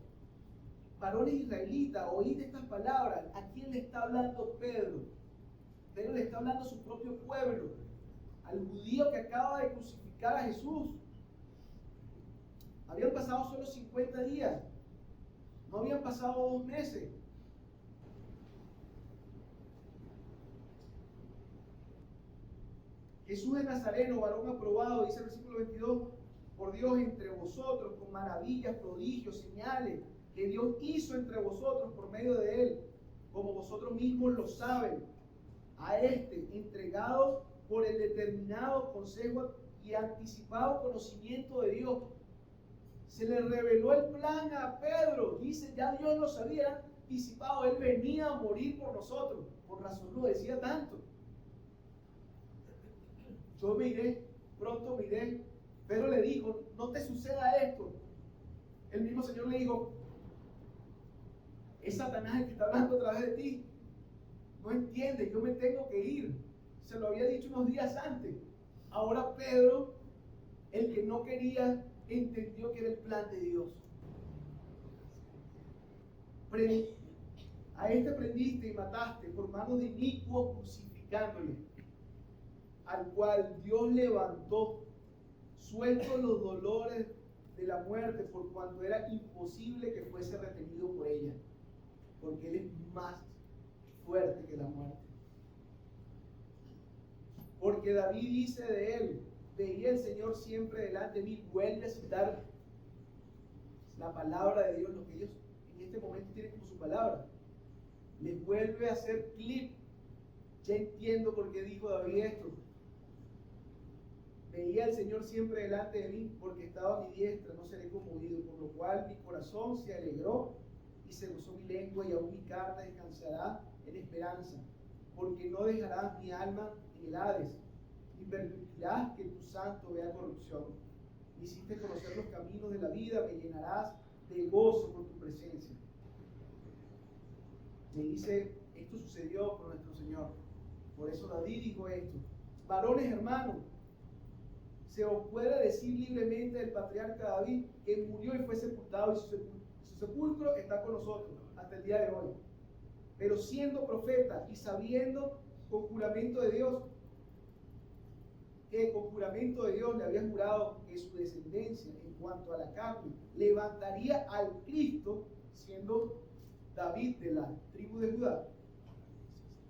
Varones israelitas, oíd estas palabras. ¿A quién le está hablando Pedro? Pedro le está hablando a su propio pueblo, al judío que acaba de crucificar a Jesús. Habían pasado solo 50 días, no habían pasado 2 meses. Jesús de Nazareno, varón aprobado, dice el versículo 22, por Dios entre vosotros, con maravillas, prodigios, señales, que Dios hizo entre vosotros por medio de él, como vosotros mismos lo saben. A este, entregado por el determinado consejo y anticipado conocimiento de Dios, se le reveló el plan a Pedro. Dice, ya Dios lo sabía anticipado, él venía a morir por nosotros, por razón lo decía tanto. Yo me iré, pronto me iré. Pedro le dijo, no te suceda esto. El mismo Señor le dijo, es Satanás el que está hablando a través de ti. No entiendes, yo me tengo que ir. Se lo había dicho unos días antes. Ahora Pedro, el que no quería, entendió que era el plan de Dios. A este prendiste y mataste por manos de inicuos, crucificándole, al cual Dios levantó, sueltos los dolores de la muerte, por cuanto era imposible que fuese retenido por ella, porque Él es más fuerte que la muerte. Porque David dice de Él, veía el Señor siempre delante de mí. Vuelve a citar la palabra de Dios, lo que ellos en este momento tienen como su palabra. Les vuelve a hacer clip. Ya entiendo por qué dijo David esto. Veía al Señor siempre delante de mí, porque estaba a mi diestra, no seré conmovido, por lo cual mi corazón se alegró y se gozó mi lengua, y aún mi carne descansará en esperanza, porque no dejarás mi alma en el Hades, ni permitirás que tu santo vea corrupción. Me hiciste conocer los caminos de la vida, me llenarás de gozo por tu presencia. Me dice, esto sucedió con nuestro Señor. Por eso David dijo esto. Varones hermanos, se os puede decir libremente del patriarca David, que murió y fue sepultado, y su sepulcro está con nosotros hasta el día de hoy. Pero siendo profeta y sabiendo con juramento de Dios, que con juramento de Dios le había jurado que su descendencia en cuanto a la carne levantaría al Cristo, siendo David de la tribu de Judá,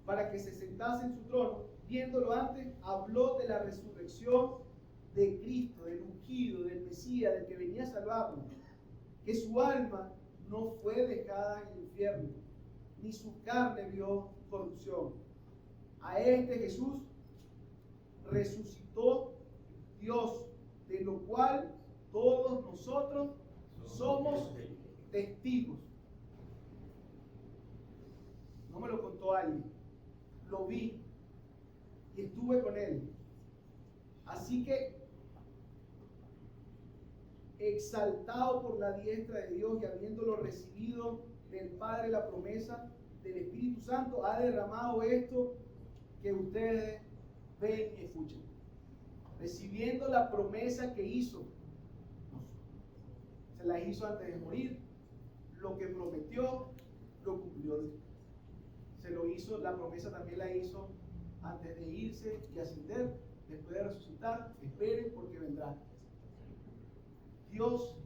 para que se sentase en su trono. Viéndolo antes, habló de la resurrección de Cristo, del ungido, del Mesías, del que venía a salvarnos, que su alma no fue dejada en el infierno, ni su carne vio corrupción. A este Jesús resucitó Dios, de lo cual todos nosotros Somos testigos. No me lo contó alguien. Lo vi y estuve con él. Así que, exaltado por la diestra de Dios y habiéndolo recibido del Padre la promesa del Espíritu Santo, ha derramado esto que ustedes ven y escuchan. Recibiendo la promesa que hizo, se la hizo antes de morir, lo que prometió, lo cumplió. Se lo hizo, la promesa también la hizo antes de irse y ascender, después de resucitar. Esperen porque vendrá. Dios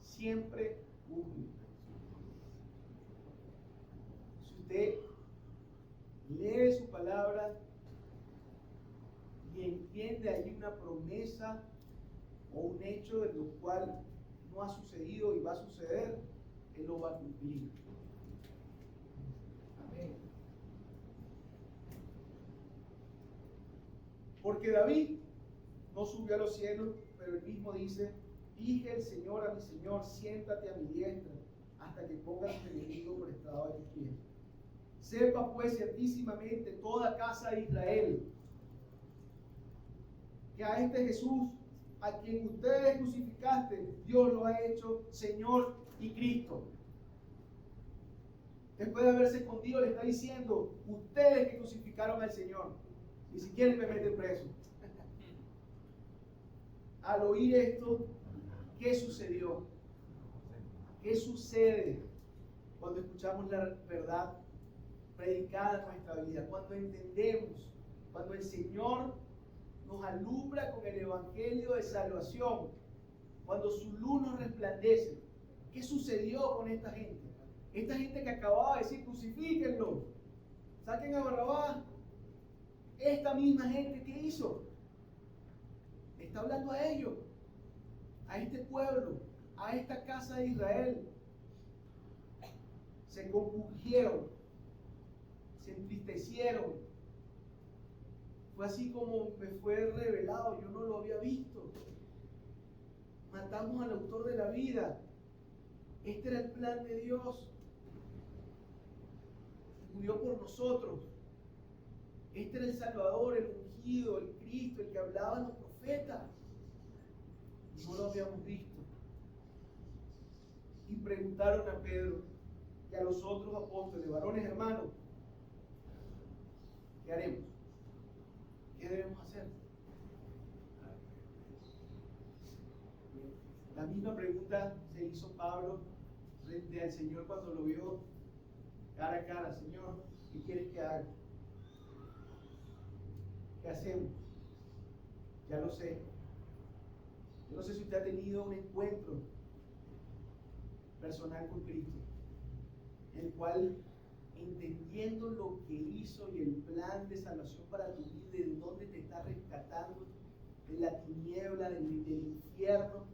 siempre cumple. Si usted lee su palabra y entiende allí una promesa o un hecho de lo cual no ha sucedido y va a suceder, Él lo va a cumplir. Amén. Porque David no subió a los cielos, pero él mismo dice: dije el Señor a mi Señor, siéntate a mi diestra, hasta que pongas tu enemigo por estrado de tus pies. Sepa pues ciertísimamente toda casa de Israel, que a este Jesús, a quien ustedes crucificaste, Dios lo ha hecho Señor y Cristo. Después de haberse escondido, le está diciendo: ustedes que crucificaron al Señor, y si quieren me meten preso. Al oír esto, ¿qué sucedió? ¿Qué sucede cuando escuchamos la verdad predicada en nuestra vida? Cuando entendemos, cuando el Señor nos alumbra con el evangelio de salvación, cuando su luz nos resplandece. ¿Qué sucedió con esta gente? Esta gente que acababa de decir: crucifíquenlo, saquen a Barrabás. Esta misma gente, ¿qué hizo? Está hablando a ellos, a este pueblo, a esta casa de Israel. Se compungieron, se entristecieron. Fue así como me fue revelado, yo no lo había visto. Matamos al autor de la vida. Este era el plan de Dios. Murió por nosotros. Este era el Salvador, el ungido, el Cristo, el que hablaban los profetas. No lo habíamos visto. Y preguntaron a Pedro y a los otros apóstoles: varones hermanos, ¿qué haremos? ¿Qué debemos hacer? La misma pregunta se hizo Pablo frente al Señor cuando lo vio cara a cara. Señor, ¿qué quieres que haga? ¿Qué hacemos? Ya lo sé. Yo no sé si usted ha tenido un encuentro personal con Cristo, en el cual, entendiendo lo que hizo y el plan de salvación para tu vida, de dónde te está rescatando, de la tiniebla, del infierno,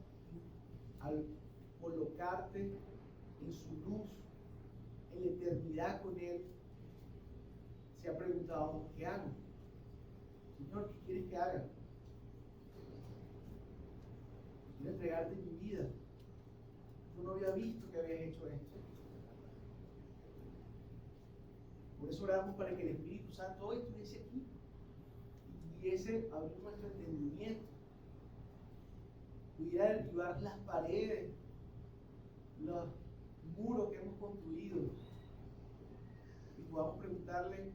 al colocarte en su luz, en la eternidad con Él, se ha preguntado: ¿qué hago? Señor, ¿qué quieres que haga? Quiero entregarte mi vida. Yo no había visto que habías hecho esto. Por eso oramos para que el Espíritu Santo hoy estuviese aquí y pudiese abrir nuestro entendimiento, pudiera derribar las paredes, los muros que hemos construido, y podamos preguntarle,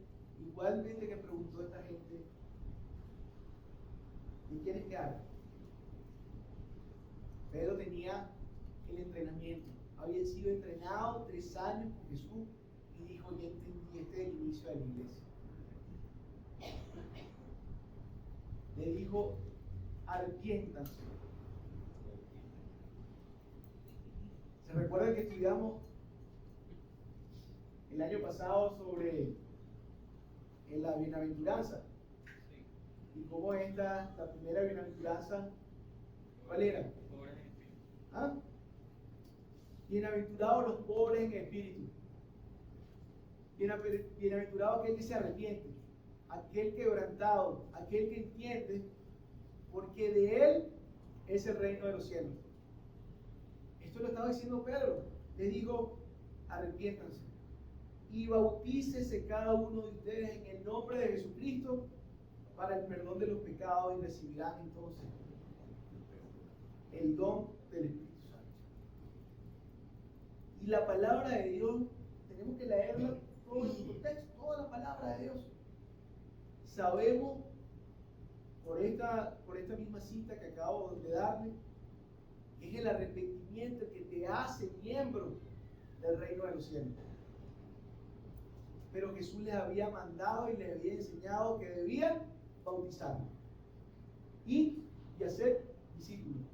igualmente que preguntó esta gente: ¿qué quieres que haga? Pedro tenía el entrenamiento, había sido entrenado 3 años con Jesús y dijo: ya entendí, este es el inicio de la iglesia. Le dijo: arrepiéntanse. ¿Se recuerdan que estudiamos el año pasado sobre la bienaventuranza? Y cómo la primera bienaventuranza, ¿cuál era? ¿Ah? Bienaventurados los pobres en espíritu. Bienaventurado aquel que se arrepiente, aquel quebrantado, aquel que entiende, porque de él es el reino de los cielos. Esto lo estaba diciendo Pedro. Le dijo, arrepiéntanse y bautícese cada uno de ustedes en el nombre de Jesucristo para el perdón de los pecados y recibirán entonces el don del Espíritu Santo. Y la palabra de Dios, tenemos que leerla todo en su contexto, toda la palabra de Dios. Sabemos por esta misma cita que acabo de darle, que es el arrepentimiento que te hace miembro del reino de los cielos. Pero Jesús les había mandado y les había enseñado que debían bautizar y hacer discípulos.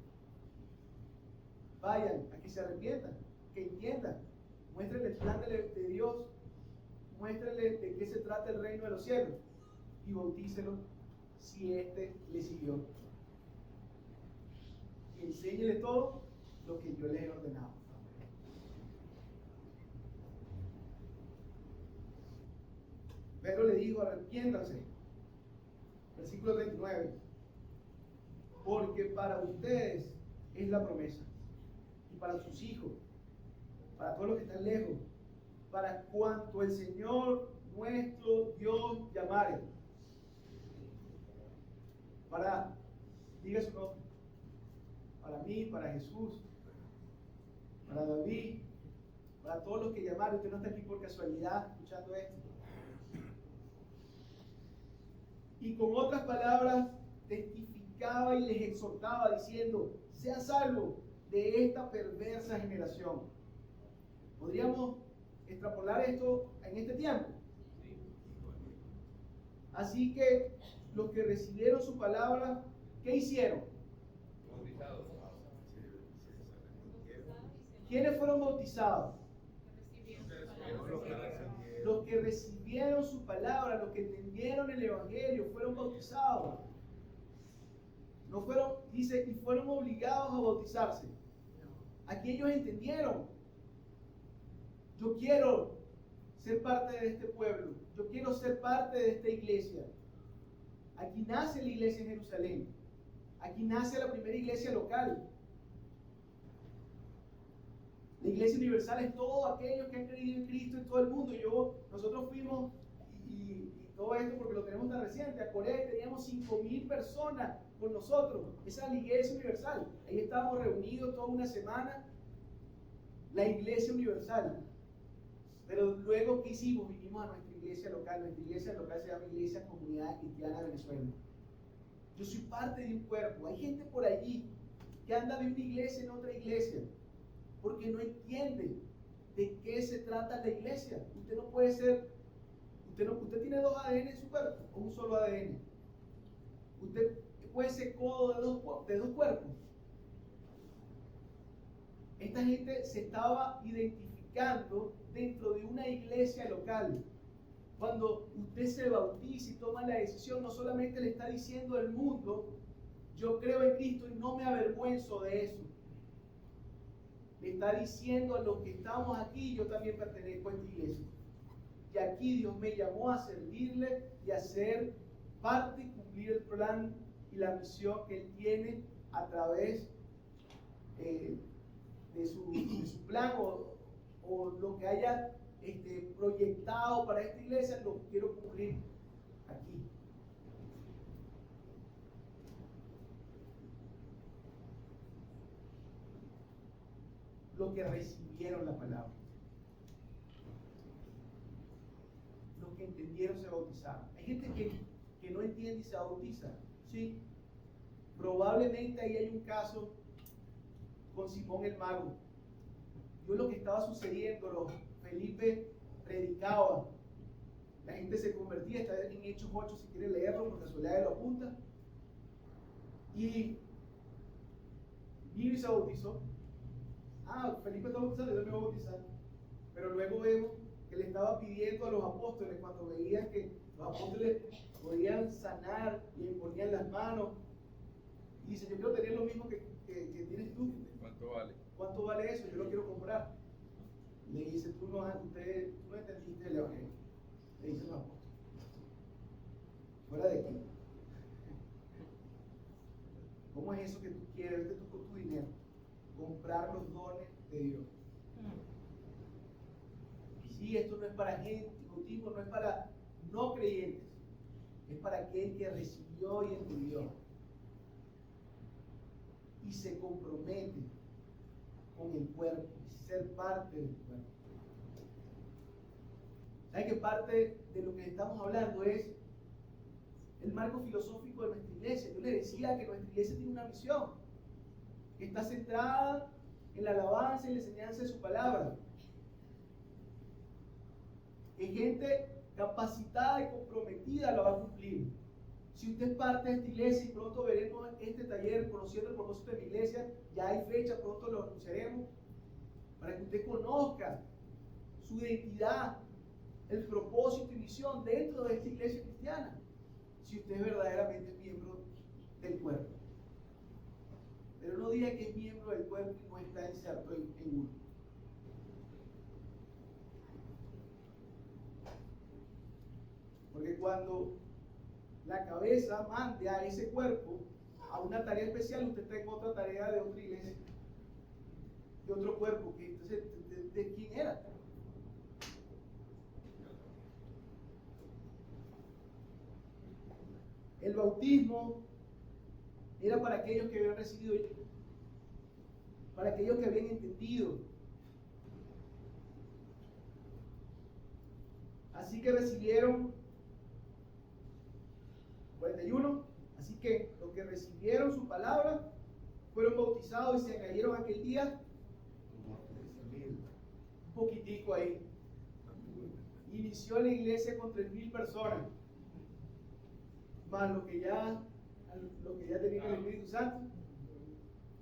Vayan a que se arrepientan, que entiendan, muéstrenle el plan de Dios, muéstrenle de qué se trata el reino de los cielos y bautícelo si éste le siguió. Y enséñele todo lo que yo les he ordenado. Pedro le dijo, arrepiéntanse. Versículo 39. Porque para ustedes es la promesa. Y para sus hijos. Para todos los que están lejos. Para cuanto el Señor nuestro Dios llamare. Para, diga su nombre. Para mí, para Jesús. Para David. Para todos los que llamaron. Usted no está aquí por casualidad escuchando esto. Y con otras palabras testificaba y les exhortaba diciendo, sea salvo de esta perversa generación. ¿Podríamos extrapolar esto en este tiempo? Así que los que recibieron su palabra, ¿qué hicieron? ¿Quiénes fueron bautizados? Los que recibieron su palabra, los que entendieron el Evangelio, fueron bautizados. No fueron, dice, y fueron obligados a bautizarse. Aquí ellos entendieron. Yo quiero ser parte de este pueblo. Yo quiero ser parte de esta iglesia. Aquí nace la iglesia en Jerusalén. Aquí nace la primera iglesia local. La iglesia universal es todos aquellos que han creído en Cristo en todo el mundo. Nosotros fuimos, y todo esto porque lo tenemos tan reciente, a Corea y teníamos 5,000 personas con nosotros. Esa es la iglesia universal. Ahí estábamos reunidos toda una semana. La iglesia universal. Pero luego, ¿qué hicimos? Vinimos a nuestra iglesia local. Nuestra iglesia local se llama Iglesia Comunidad Cristiana de Venezuela. Yo soy parte de un cuerpo. Hay gente por allí que anda de una iglesia en otra iglesia porque no entiende de qué se trata la iglesia. Usted no puede ser, usted tiene 2 ADN en su cuerpo o un solo ADN. Usted puede ser codo de dos cuerpos. Esta gente se estaba identificando dentro de una iglesia local. Cuando usted se bautiza y toma la decisión, no solamente le está diciendo al mundo, yo creo en Cristo y no me avergüenzo de eso. Le está diciendo a los que estamos aquí, yo también pertenezco a esta iglesia. Y aquí Dios me llamó a servirle y a ser parte y cumplir el plan y la misión que Él tiene a través de su plan o lo que haya proyectado para esta iglesia, lo quiero cumplir aquí. Los que recibieron la palabra, los que entendieron se bautizaron. Hay gente que no entiende y se bautiza, ¿sí? Probablemente ahí hay un caso con Simón el Mago. Yo lo que estaba sucediendo, Felipe predicaba, la gente se convertía, está en Hechos 8 si quiere leerlo, por casualidad lo apunta, y vino y se bautizó. Felipe está bautizado, yo me voy a bautizar. Pero luego vemos que le estaba pidiendo a los apóstoles, cuando veían que los apóstoles podían sanar y imponían las manos, y dice, yo quiero tener lo mismo que tienes tú. ¿Cuánto vale? ¿Cuánto vale eso? Yo lo quiero comprar. Le dice, tú no entendiste el Evangelio. Le dicen los apóstoles. Fuera de aquí. ¿Cómo es eso que tú quieres? Vete tú con tu dinero. Comprar los dones de Dios. Sí, esto no es para gente, el bautismo no es para no creyentes, es para aquel que recibió y entendió y se compromete con el cuerpo, ser parte del cuerpo. ¿Saben que parte de lo que estamos hablando es el marco filosófico de nuestra iglesia? Yo les decía que nuestra iglesia tiene una misión que está centrada en la alabanza y la enseñanza de su palabra. Que gente capacitada y comprometida la va a cumplir. Si usted es parte de esta iglesia, y pronto veremos este taller conociendo el propósito de mi iglesia, ya hay fecha, pronto lo anunciaremos, para que usted conozca su identidad, el propósito y misión dentro de esta iglesia cristiana, si usted es verdaderamente miembro del cuerpo. Pero no diga que es miembro del cuerpo y no está inserto en uno. Porque cuando la cabeza mande a ese cuerpo a una tarea especial, usted está en otra tarea de otra iglesia, de otro cuerpo, que entonces, ¿de quién era? El bautismo era para aquellos que habían recibido, para aquellos que habían entendido. Así que recibieron 41. Así que los que recibieron su palabra fueron bautizados y se añadieron aquel día un poquitico ahí. Inició la iglesia con 3,000 personas, más lo que ya tenían el Espíritu Santo.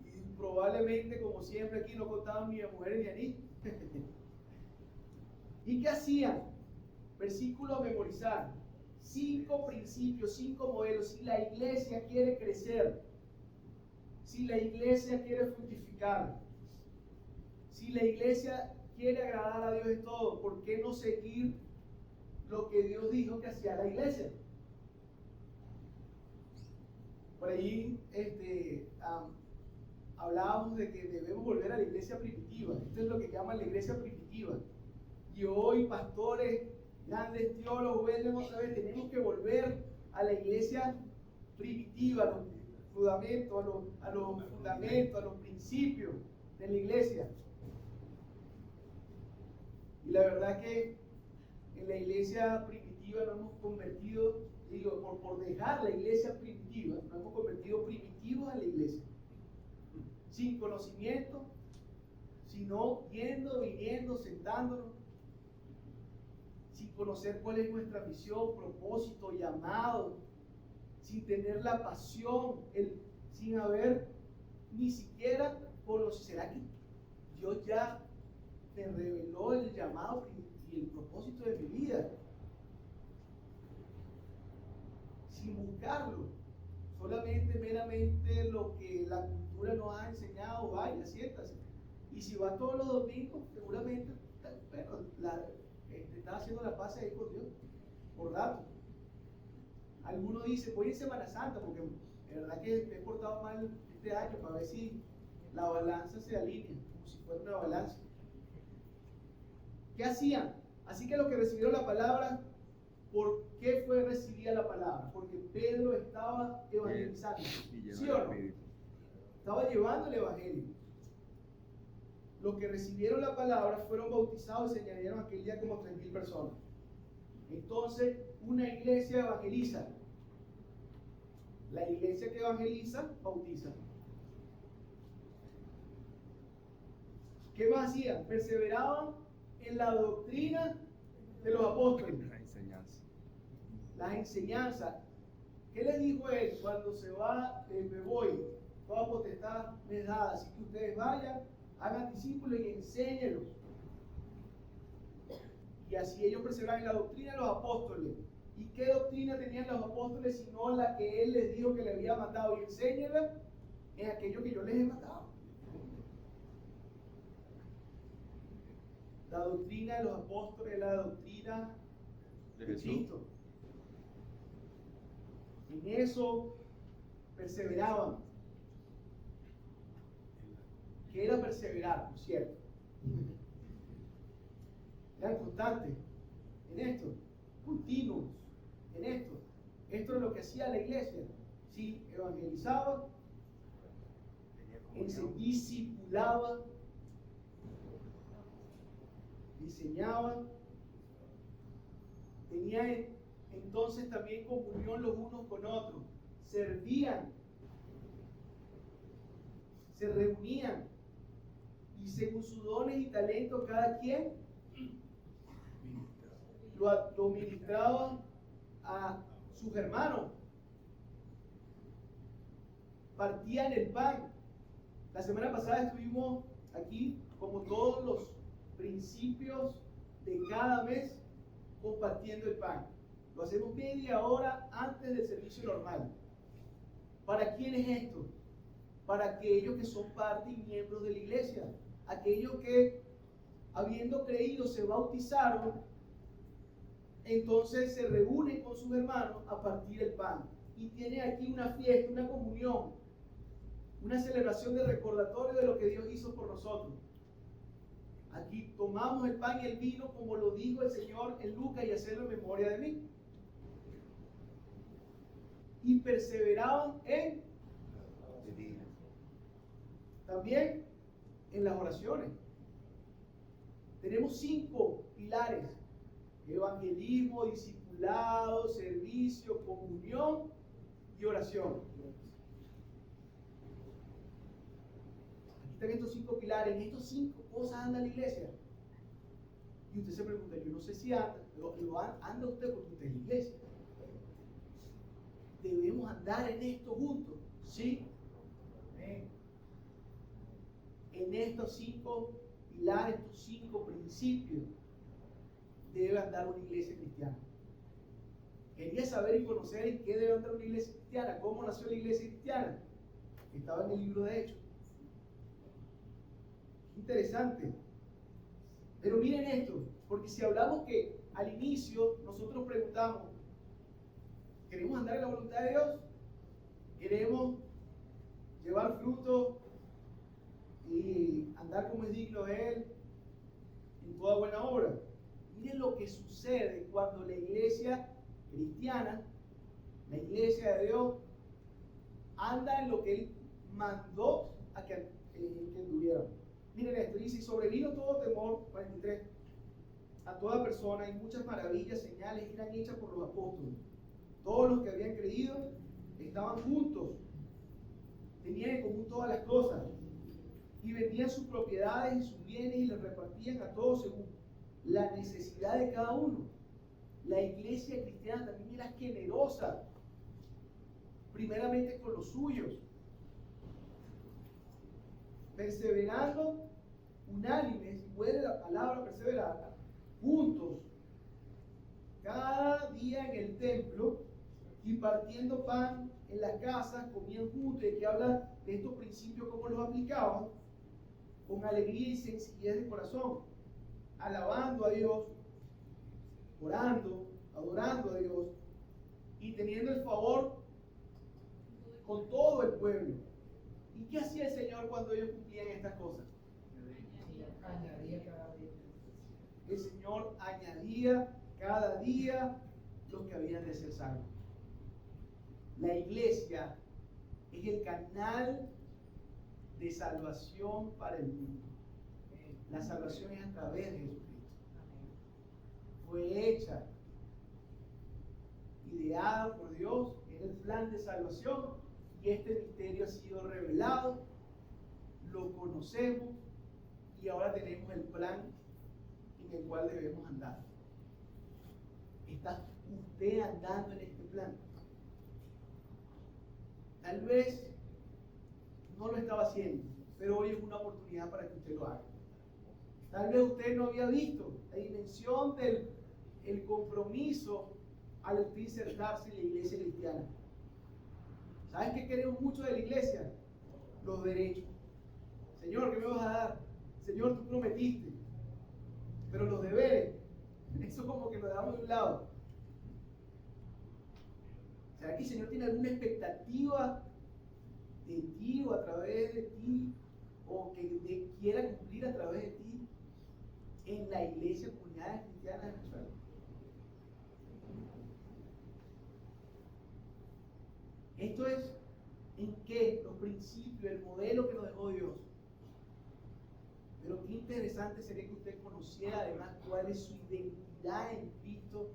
Y probablemente, como siempre, aquí no contaban ni a mujeres ni a niños. ¿Y qué hacían? Versículo a memorizar. 5 principios, 5 modelos. Si la iglesia quiere crecer, si la iglesia quiere fructificar, si la iglesia quiere agradar a Dios en todo, ¿por qué no seguir lo que Dios dijo que hacía la iglesia? Por ahí hablábamos de que debemos volver a la iglesia primitiva. Esto es lo que llaman la iglesia primitiva. Y hoy, pastores, grandes teólogos, vuelven otra vez, tenemos que volver a la iglesia primitiva, a los fundamentos, a los principios de la iglesia. Y la verdad que en la iglesia primitiva nos hemos convertido, por dejar la iglesia primitiva, nos hemos convertido primitivos a la iglesia. Sin conocimiento, sino yendo, viniendo, sentándonos, sin conocer cuál es nuestra misión, propósito, llamado, sin tener la pasión, sin haber ni siquiera conocido. ¿Será que Dios ya me reveló el llamado y el propósito de mi vida? Sin buscarlo, solamente meramente lo que la cultura nos ha enseñado, vaya, siéntase. Y si va todos los domingos, seguramente, bueno, está haciendo la paz ahí con Dios, por rato. Algunos dicen, voy en Semana Santa, porque de verdad que me he portado mal este año, para ver si la balanza se alinea, como si fuera una balanza. ¿Qué hacían? Así que los que recibieron la palabra, ¿por qué fue recibida la palabra? Porque Pedro estaba evangelizando, ¿sí o no? Estaba llevando el evangelio. Los que recibieron la palabra fueron bautizados y se añadieron aquel día como 3,000 personas. Entonces, una iglesia evangeliza. La iglesia que evangeliza, bautiza. ¿Qué más hacían? Perseveraban en la doctrina de los apóstoles. Las enseñanzas. ¿Qué les dijo él? Cuando se va, me voy, toda potestad me es dada, así que ustedes vayan, hagan discípulos y enséñenlos. Y así ellos perseveraban en la doctrina de los apóstoles. ¿Y qué doctrina tenían los apóstoles sino la que él les dijo que le había mandado? Y enséñenla en aquello que yo les he mandado. La doctrina de los apóstoles es la doctrina de Cristo. En eso perseveraban. que era perseverar, por cierto. Eran constantes en esto, continuos en esto. Esto es lo que hacía la iglesia. Sí, evangelizaba, discipulaba, enseñaba, tenía entonces también comunión los unos con otros, servían, se reunían y según sus dones y talentos cada quien lo ministraba a sus hermanos. Partían el pan. La semana pasada estuvimos aquí, como todos los principios de cada mes, compartiendo el pan. Lo hacemos media hora antes del servicio normal. ¿Para quién es esto? Para aquellos que son parte y miembros de la iglesia. Aquellos que, habiendo creído, se bautizaron, entonces se reúnen con sus hermanos a partir el pan. Y tienen aquí una fiesta, una comunión, una celebración de recordatorio de lo que Dios hizo por nosotros. Aquí tomamos el pan y el vino como lo dijo el Señor en Lucas y hacerlo en memoria de mí. Y perseveraban también en las oraciones. Tenemos 5 pilares: evangelismo, discipulado, servicio, comunión y oración. Aquí están estos 5 pilares. En estos 5 cosas anda la iglesia. Y usted se pregunta, yo no sé si anda, pero anda usted porque usted es la iglesia. Debemos andar en esto juntos, ¿sí? En estos 5 pilares, estos 5 principios, debe andar una iglesia cristiana. Quería saber y conocer en qué debe andar una iglesia cristiana, cómo nació la iglesia cristiana. Estaba en el libro de Hechos. Interesante. Pero miren esto, porque si hablamos que al inicio nosotros preguntamos, ¿queremos andar en la voluntad de Dios? ¿Queremos llevar fruto y andar como es digno de Él en toda buena obra? Miren lo que sucede cuando la iglesia cristiana, la iglesia de Dios, anda en lo que Él mandó a que anduvieran. Miren esto, dice: y sobrevino todo temor, 43, a toda persona, y muchas maravillas, señales eran hechas por los apóstoles. Todos los que habían creído estaban juntos, tenían en común todas las cosas, y vendían sus propiedades y sus bienes y los repartían a todos según la necesidad de cada uno. La iglesia cristiana también era generosa, primeramente con los suyos, perseverando unánimes, y huele la palabra perseverar, juntos, cada día en el templo, y partiendo pan en las casas, comían juntos. Y aquí habla de estos principios, cómo los aplicaban, con alegría y sencillez de corazón, alabando a Dios, orando, adorando a Dios, y teniendo el favor con todo el pueblo. ¿Y qué hacía el Señor cuando ellos cumplían estas cosas? Añadía cada día. El Señor añadía cada día los que habían de ser salvos. La iglesia es el canal de salvación para el mundo. La salvación es a través de Jesucristo. Fue hecha, ideada por Dios en el plan de salvación, y este misterio ha sido revelado, lo conocemos, y ahora tenemos el plan en el cual debemos andar. ¿Está usted andando en este plan? Tal vez no lo estaba haciendo, pero hoy es una oportunidad para que usted lo haga. Tal vez usted no había visto la dimensión del compromiso al usted insertarse en la iglesia cristiana. ¿Sabes qué queremos mucho de la iglesia? Los derechos. Señor, ¿qué me vas a dar? Señor, tú prometiste. Pero los deberes, eso como que lo dejamos de un lado. ¿Será que el Señor tiene alguna expectativa de ti o a través de ti o que quiera cumplir a través de ti en la iglesia Comunidades Cristianas de Venezuela? Esto es en qué, los principios, el modelo que nos dejó Dios. Pero qué interesante sería que usted conociera además cuál es su identidad en Cristo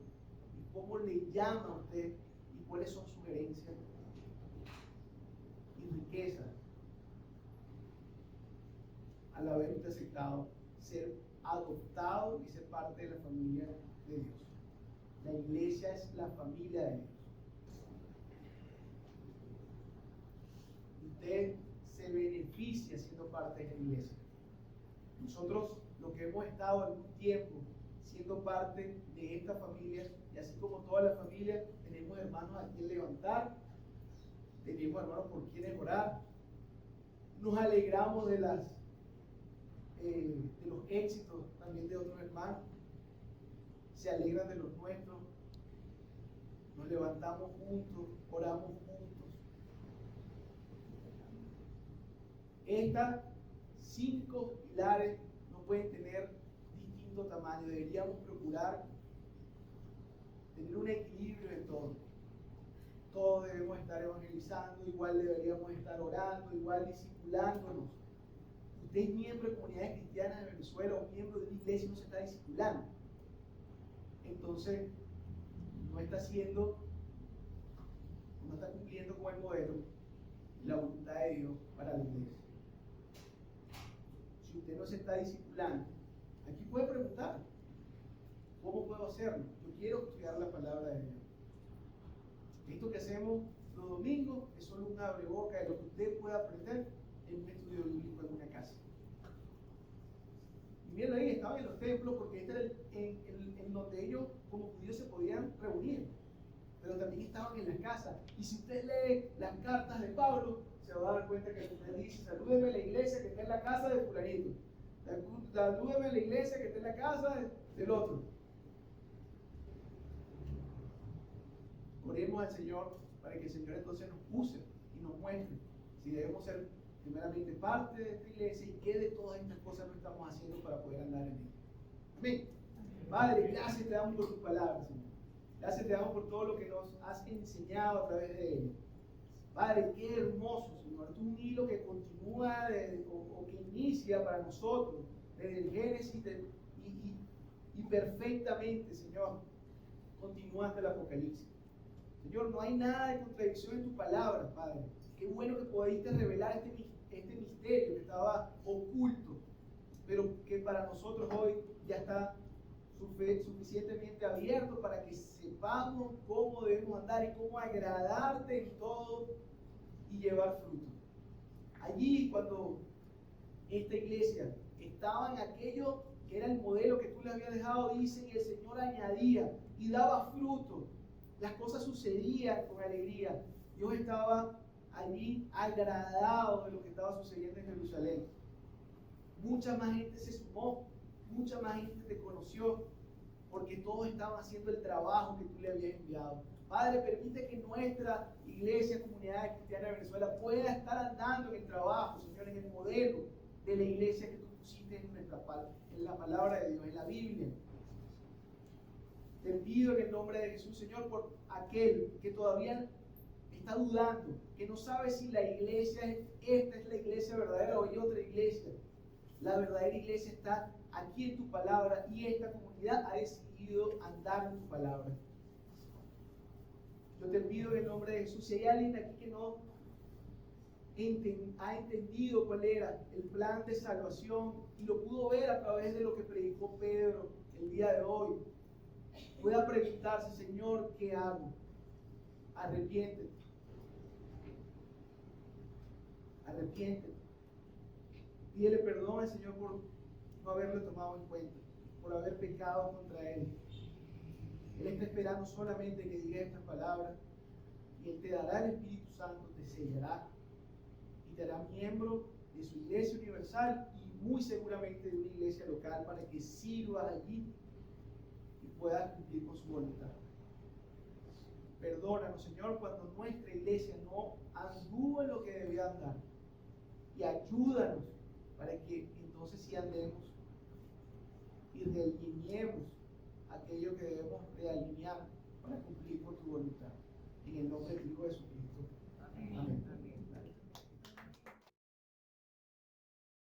y cómo le llama a usted y cuáles son sus herencias y riquezas al haber usted aceptado ser adoptado y ser parte de la familia de Dios. La iglesia es la familia de Dios. Usted se beneficia siendo parte de la iglesia. Nosotros, los que hemos estado algún tiempo siendo parte de esta familia, y así como toda la familia, tenemos hermanos a quien levantar, tenemos hermanos por quienes orar, nos alegramos de los éxitos también de otros hermanos, se alegran de los nuestros, nos levantamos juntos, oramos juntos. Estas 5 pilares no pueden tener distinto tamaño. Deberíamos procurar tener un equilibrio en todo. Todos debemos estar evangelizando, igual deberíamos estar orando, igual discipulándonos. Usted es miembro de Comunidades Cristianas de Venezuela o miembro de una iglesia y no se está discipulando. Entonces, no está cumpliendo con el modelo y la voluntad de Dios para la iglesia. Si usted no se está discipulando, aquí puede preguntar, ¿cómo puedo hacerlo? Yo quiero estudiar la palabra de Dios. Esto que hacemos los domingos es solo un abreboca de lo que usted puede aprender en un estudio bíblico en una casa. Y miren ahí, estaban en los templos porque este era en donde ellos como judíos se podían reunir, pero también estaban en la casa. Y si usted lee las cartas de Pablo, se va a dar cuenta que usted dice: salúdeme a la iglesia que está en la casa de fulanito, salúdeme a la iglesia que está en la casa del otro. Oremos al Señor para que el Señor entonces nos use y nos muestre si debemos ser primeramente parte de esta iglesia y qué de todas estas cosas no estamos haciendo para poder andar en ella. Amén. Padre, gracias te damos por tus palabras, Señor. Gracias te damos por todo lo que nos has enseñado a través de ella. Padre, qué hermoso, Señor. Tú un hilo que continúa o que inicia para nosotros desde el Génesis y perfectamente, Señor, continúa hasta el Apocalipsis. Señor, no hay nada de contradicción en tu palabra, Padre. Qué bueno que pudiste revelar este misterio que estaba oculto, pero que para nosotros hoy ya está suficientemente abierto para que sepamos cómo debemos andar y cómo agradarte en todo y llevar fruto. Allí, cuando esta iglesia estaba en aquello que era el modelo que tú le habías dejado, dice, y el Señor añadía y daba fruto. Las cosas sucedían con alegría. Dios estaba allí agradado de lo que estaba sucediendo en Jerusalén. Mucha más gente se sumó, mucha más gente te conoció, porque todos estaban haciendo el trabajo que tú le habías enviado. Padre, permite que nuestra iglesia, Comunidades Cristianas de Venezuela, pueda estar andando en el trabajo, Señor, en el modelo de la iglesia que tú pusiste en la palabra de Dios, en la Biblia. Te pido en el nombre de Jesús, Señor, por aquel que todavía está dudando, que no sabe si la iglesia, esta es la iglesia verdadera o hay otra iglesia. La verdadera iglesia está aquí en tu palabra y esta comunidad ha decidido andar en tu palabra. Yo te pido en el nombre de Jesús, si hay alguien aquí que no ha entendido cuál era el plan de salvación y lo pudo ver a través de lo que predicó Pedro el día de hoy, pueda preguntarse: Señor, ¿qué hago? Arrepiéntete. Arrepiéntete. Pídele perdón al Señor por no haberlo tomado en cuenta, por haber pecado contra Él. Él está esperando solamente que digas estas palabras y Él te dará el Espíritu Santo, te sellará y te hará miembro de su iglesia universal y muy seguramente de una iglesia local para que sirvas allí y puedas cumplir con su voluntad. Perdónanos, Señor, cuando nuestra iglesia no anduvo en lo que debía andar, y ayúdanos para que entonces sí andemos y realineemos aquello que debemos realinear para cumplir con tu voluntad. En el nombre de Cristo Jesucristo.